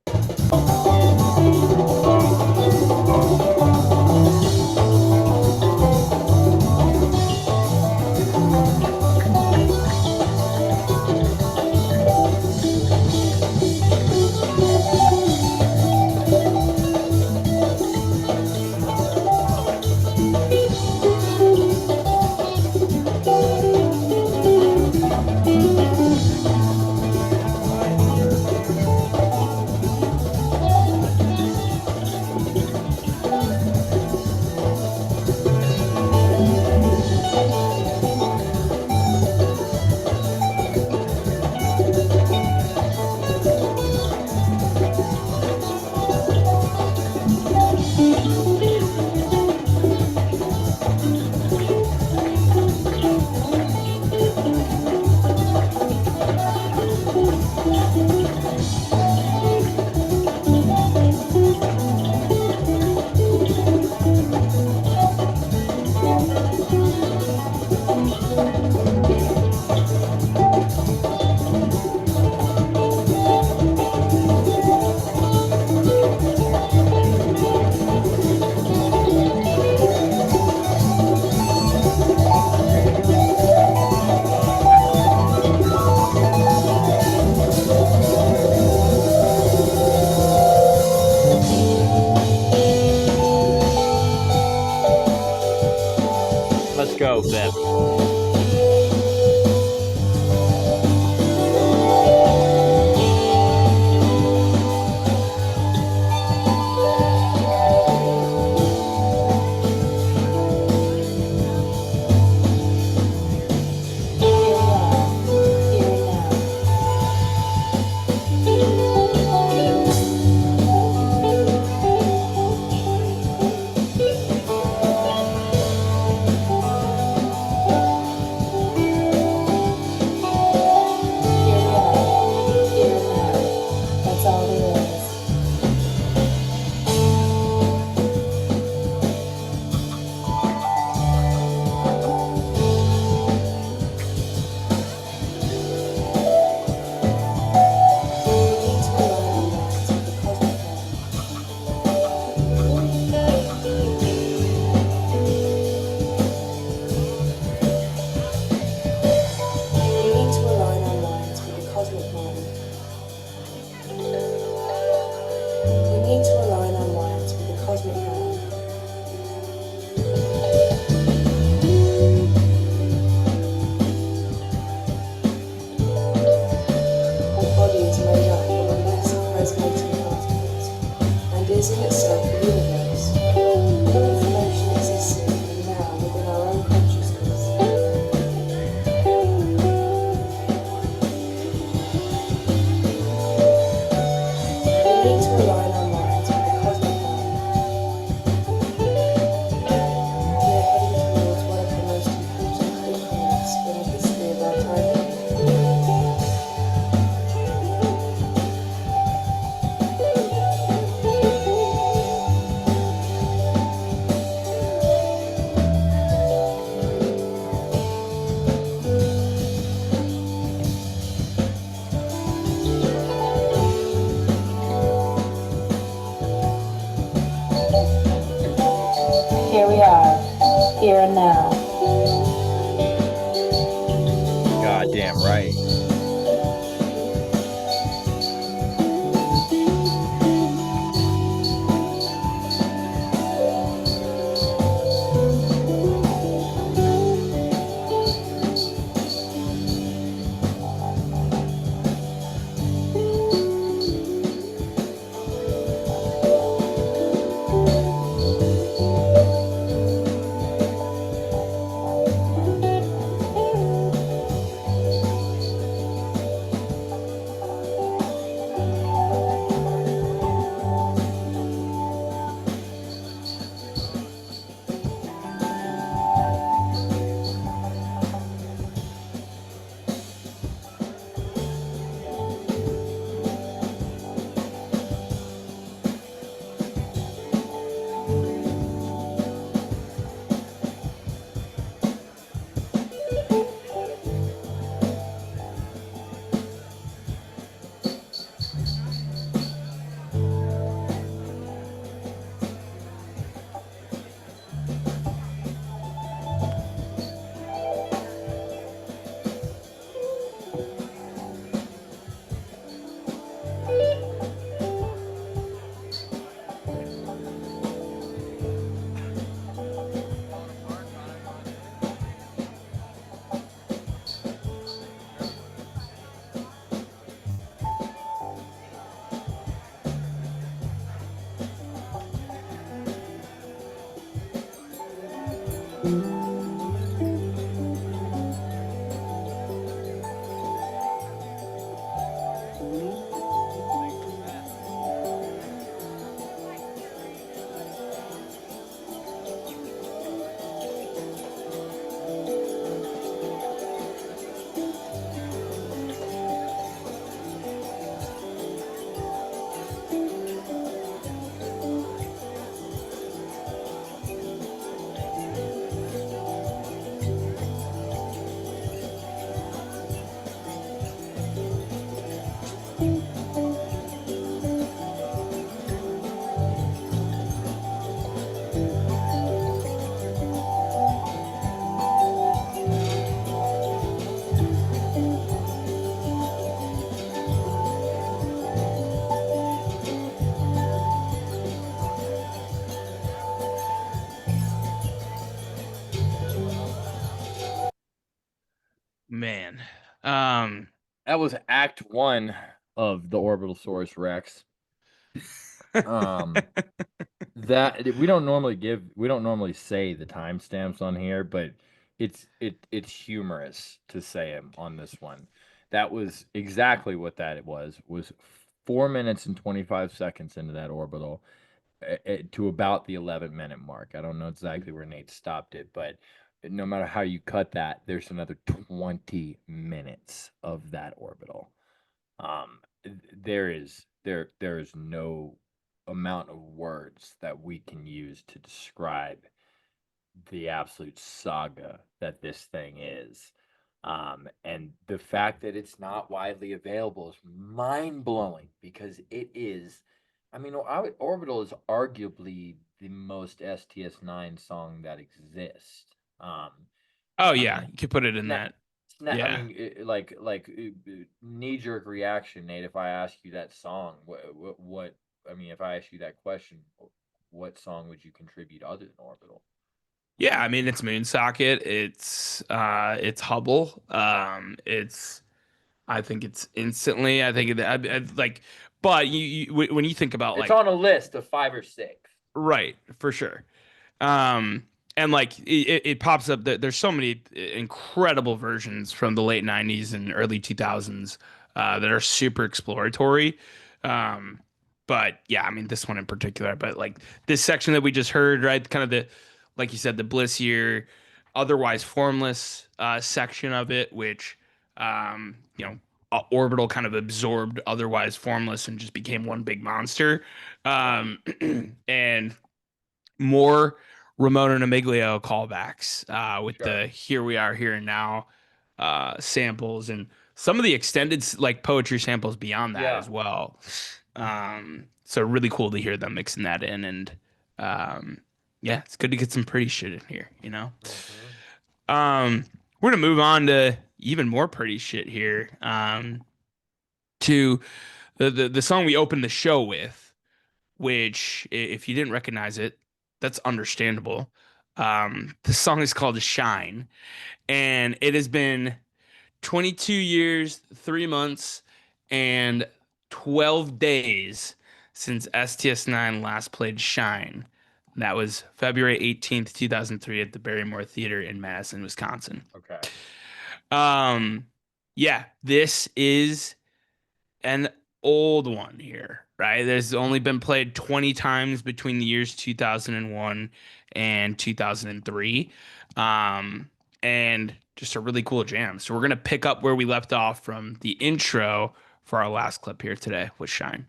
go, Bev. Here we are, here and now. Goddamn right. Man. That was Act 1 of the Orbital Rex. That we don't normally say the timestamps on here, but it's humorous to say them on this one. That was exactly what that was 4 minutes and 25 seconds into that orbital to about the 11-minute mark. I don't know exactly where Nate stopped it, but no matter how you cut that, there's another 20 minutes of that orbital. There is no amount of words that we can use to describe the absolute saga that this thing is. And the fact that it's not widely available is mind-blowing because it is. I mean, Orbital is arguably the most STS9 song that exists. Oh yeah, you could put it in that. Yeah. I mean, knee-jerk reaction, Nate. If I ask you that song, what? I mean, if I ask you that question, what song would you contribute other than Orbital? Yeah, I mean it's Moonsocket, it's Hubble, I think it's instantly. I think like, but when you think about it's like on a list of 5 or 6, right, for sure. And like it pops up that there's so many incredible versions from the late 90s and early 2000s that are super exploratory. But yeah, I mean this one in particular, but like this section that we just heard, right? Kind of the, like you said, the blissier, otherwise formless section of it, which you know, Orbital kind of absorbed otherwise formless and just became one big monster. And more Ramon and Amiglio callbacks with the "Here We Are, Here and Now" samples, and some of the extended like poetry samples beyond that as well. So really cool to hear them mixing that in, and yeah, it's good to get some pretty shit in here, you know. We're gonna move on to even more pretty shit here. To the song we opened the show with, which if you didn't recognize it, that's understandable. The song is called Shine, and it has been 22 years, 3 months, and 12 days since STS9 last played Shine. That was February 18th, 2003 at the Barrymore Theater in Madison, Wisconsin. Okay. Yeah, this is an old one here, right? There's only been played 20 times between the years 2001 and 2003. And just a really cool jam. So we're going to pick up where we left off from the intro for our last clip here today with Shine.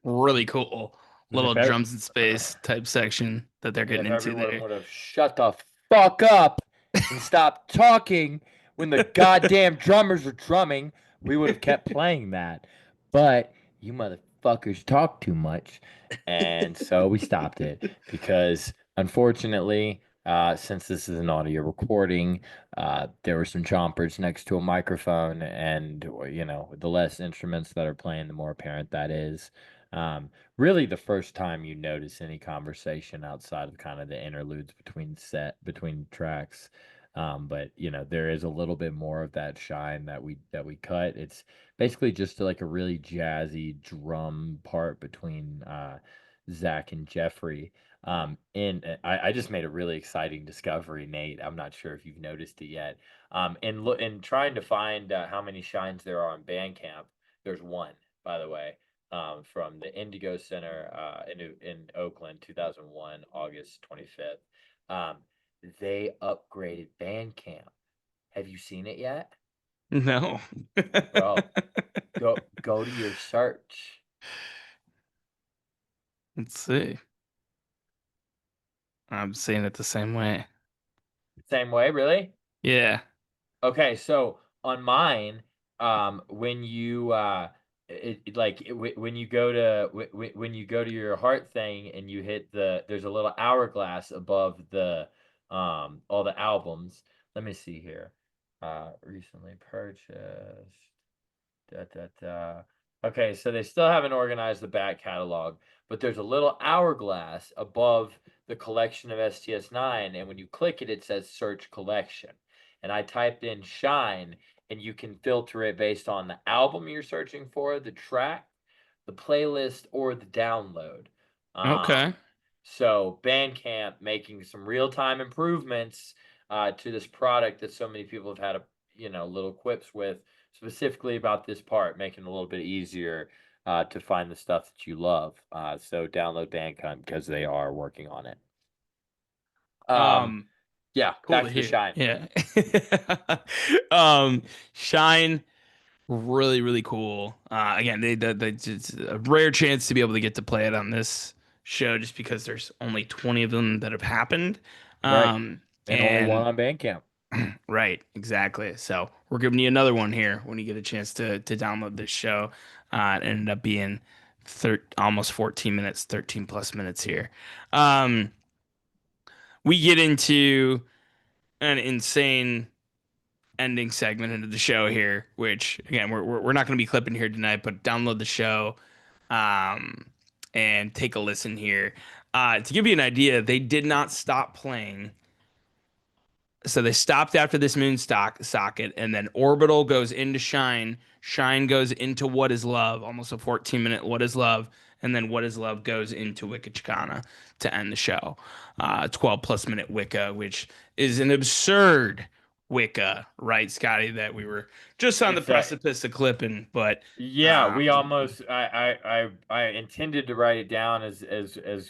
Really cool And little if ev- drums in space type section that they're and getting if into everyone there. would have shut the fuck up and stopped talking when the goddamn drummers were drumming, we would have kept playing that. But you motherfuckers talk too much, and so we stopped it because unfortunately, since this is an audio recording, there were some chompers next to a microphone, and the less instruments that are playing, the more apparent that is. Really the first time you notice any conversation outside of kind of the interludes between tracks. But there is a little bit more of that shine that we cut. It's basically just like a really jazzy drum part between Zach and Jeffrey. And I just made a really exciting discovery, Nate. I'm not sure if you've noticed it yet. And trying to find how many shines there are on Bandcamp. There's one, by the way, from the Indigo Center in Oakland, 2001, August 25th. Um, they upgraded Bandcamp. Have you seen it yet? No. Bro, go to your search. Let's see. I'm seeing it the same way. Same way, really? Yeah. Okay, so on mine, when you when you go to when you go to your heart thing and you hit there's a little hourglass above the all the albums. Let me see here. Recently purchased. Da, da, da. Okay, so they still haven't organized the back catalog, but there's a little hourglass above the collection of STS9, and when you click it, it says search collection. And I typed in Shine, and you can filter it based on the album you're searching for, the track, the playlist, or the download. Okay. So Bandcamp making some real-time improvements to this product that so many people have had little quips with, specifically about this part, making it a little bit easier to find the stuff that you love. So download Bandcamp because they are working on it. Yeah, Cool back to to the hear. Shine. Yeah. Shine, really, really cool. Again, it's a rare chance to be able to get to play it on this show just because there's only 20 of them that have happened. Right. And only one And on Bandcamp. right, exactly. So we're giving you another one here when you get a chance to download this show. It ended up being almost 14 minutes, 13 plus minutes here. We get into an insane ending segment into the show here, which again we're not going to be clipping here tonight, but download the show, um, and take a listen here. To give you an idea, they did not stop playing. So they stopped after this Moonsocket, and then Orbital goes into Shine. Shine goes into What Is Love, almost a 14-minute What Is Love, and then What Is Love goes into Wika Chikana to end the show. 12 plus minute Wika, which is an absurd Wika, right, Scotty? That we were just on the It's precipice of clipping, but Yeah, we almost I intended to write it down as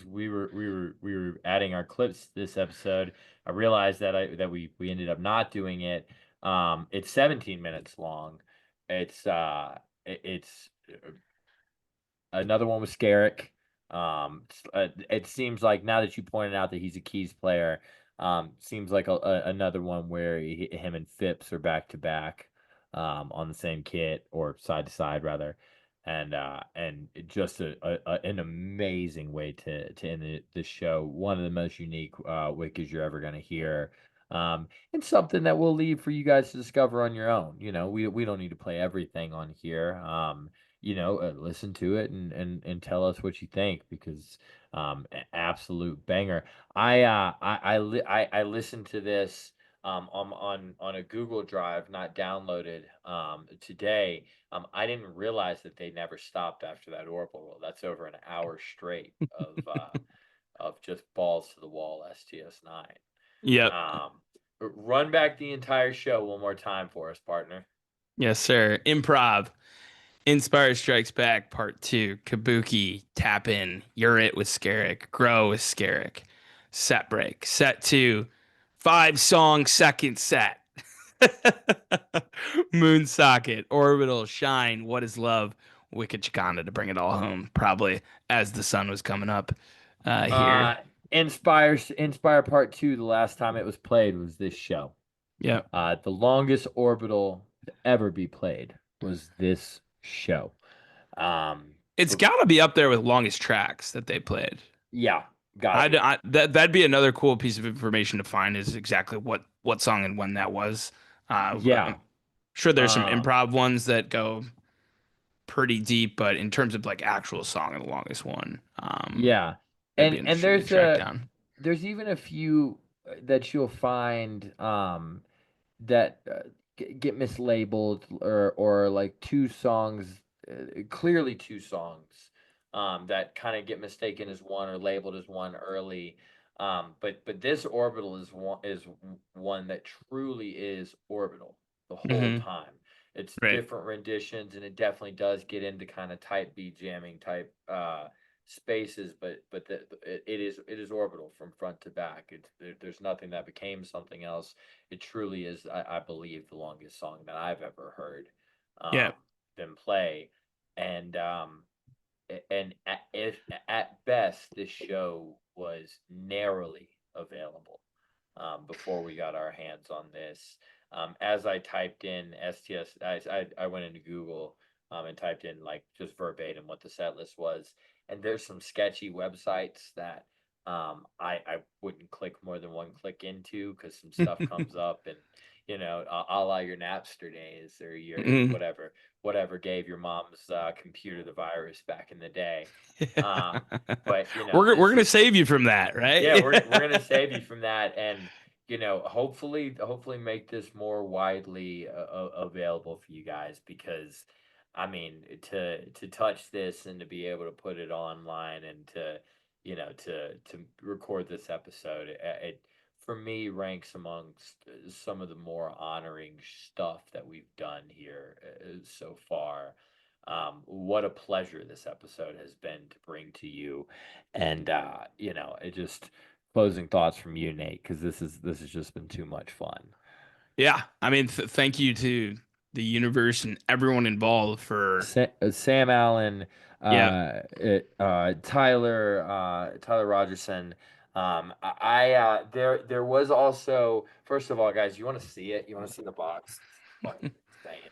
we were adding our clips this episode. I realized that we ended up not doing it. It's 17 minutes long. It's another one with Skerik. It seems like now that you pointed out that he's a keys player, seems like another one where him and Phipps are back to back, on the same kit or side to side rather, and just an amazing way to end the show. One of the most unique wikis you're ever gonna hear. And something that we'll leave for you guys to discover on your own. We don't need to play everything on here. Listen to it and tell us what you think because absolute banger. I listened to this on a Google Drive, not downloaded today. I didn't realize that they never stopped after that Orbital. That's over an hour straight of just balls to the wall STS9. yep. Run back the entire show one more time for us, partner. Yes, sir. Improv. Inspire Strikes Back Part 2. Kabuki. Tap in. You're It with Skerik. Grow with Skerik. Set break. Set 2. 5-song second set. Moonsocket. Orbital. Shine. What is Love? Wika Chikana to bring it all home, probably as the sun was coming up here. Inspire Part 2, the last time it was played was this show. Yeah. The longest Orbital to ever be played was this show. It's got to be up there with longest tracks that they played. Yeah, got it. That'd be another cool piece of information to find is exactly what song and when that was. Yeah. I'm sure there's some improv ones that go pretty deep, but in terms of like actual song and the longest one, yeah. that'd be And interesting to track down. there's even a few that you'll find that get mislabeled or like two songs, clearly two songs, that kind of get mistaken as one or labeled as one early. But this Orbital is one that truly is Orbital the whole time. It's Right. different renditions, and it definitely does get into kind of type beat jamming type spaces, but it is Orbital from front to back. There's nothing that became something else. It truly is, I believe, the longest song that I've ever heard Yeah. them play. And if at best this show was narrowly available before we got our hands on this. As I typed in STS, I went into Google and typed in like just verbatim what the set list was, and there's some sketchy websites that I wouldn't click more than one click into because some stuff comes up, and a la your Napster days or your whatever gave your mom's computer the virus back in the day. But we're gonna save you from that, right? Yeah, we're gonna save you from that, and hopefully make this more widely available for you guys, because I mean, to touch this and to be able to put it online and to to record this episode, it for me ranks amongst some of the more honoring stuff that we've done here so far. What a pleasure this episode has been to bring to you, and it just closing thoughts from you, Nate, because this has just been too much fun. Yeah, I mean, thank you to the universe and everyone involved for Sam Allen, Yeah. Tyler Rogerson. There was also, first of all, guys, you want to see it? You want to see the box? Fucking insane.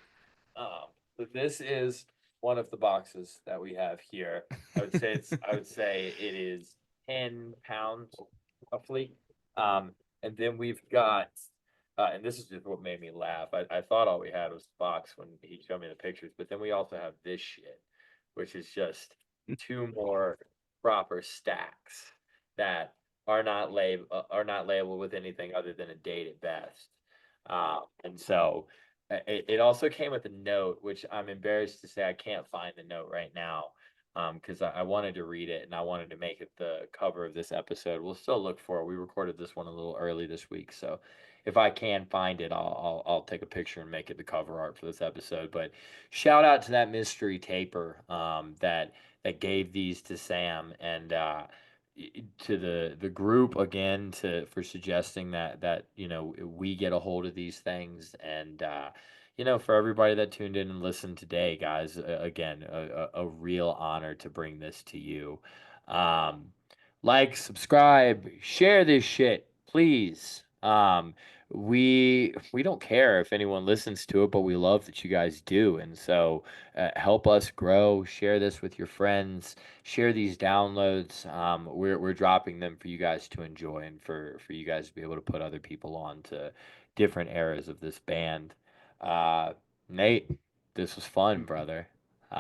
But this is one of the boxes that we have here. I would say it is 10 pounds roughly. And then we've got, and this is just what made me laugh. I thought all we had was the box when he showed me the pictures, but then we also have this shit, which is just two more proper stacks that are not labeled with anything other than a date at best. And so it also came with a note, which I'm embarrassed to say I can't find the note right now, because I wanted to read it and I wanted to make it the cover of this episode. We'll still look for it. We recorded this one a little early this week, so if I can find it, I'll take a picture and make it the cover art for this episode. But shout out to that mystery taper that gave these to Sam, and to the group again for suggesting that we get a hold of these things, and for everybody that tuned in and listened today, guys, again, a real honor to bring this to you. Like, subscribe, share this shit, please. We don't care if anyone listens to it, but we love that you guys do, and so help us grow. Share this with your friends. Share these downloads. We're dropping them for you guys to enjoy, and for you guys to be able to put other people on to different eras of this band. Nate, this was fun, brother.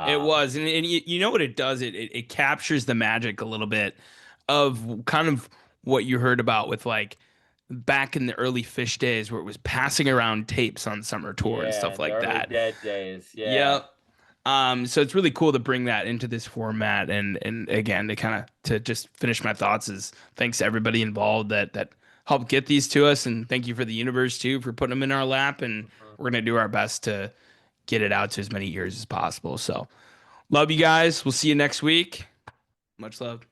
It was, and you know what it does? It captures the magic a little bit of kind of what you heard about with like back in the early Fish days, where it was passing around tapes on summer tour and stuff like the early that. Dead days. Yeah. Yep. So it's really cool to bring that into this format, and again to just finish my thoughts is thanks to everybody involved that helped get these to us, and thank you for the universe too for putting them in our lap, and we're gonna do our best to get it out to as many ears as possible. So love you guys. We'll see you next week. Much love.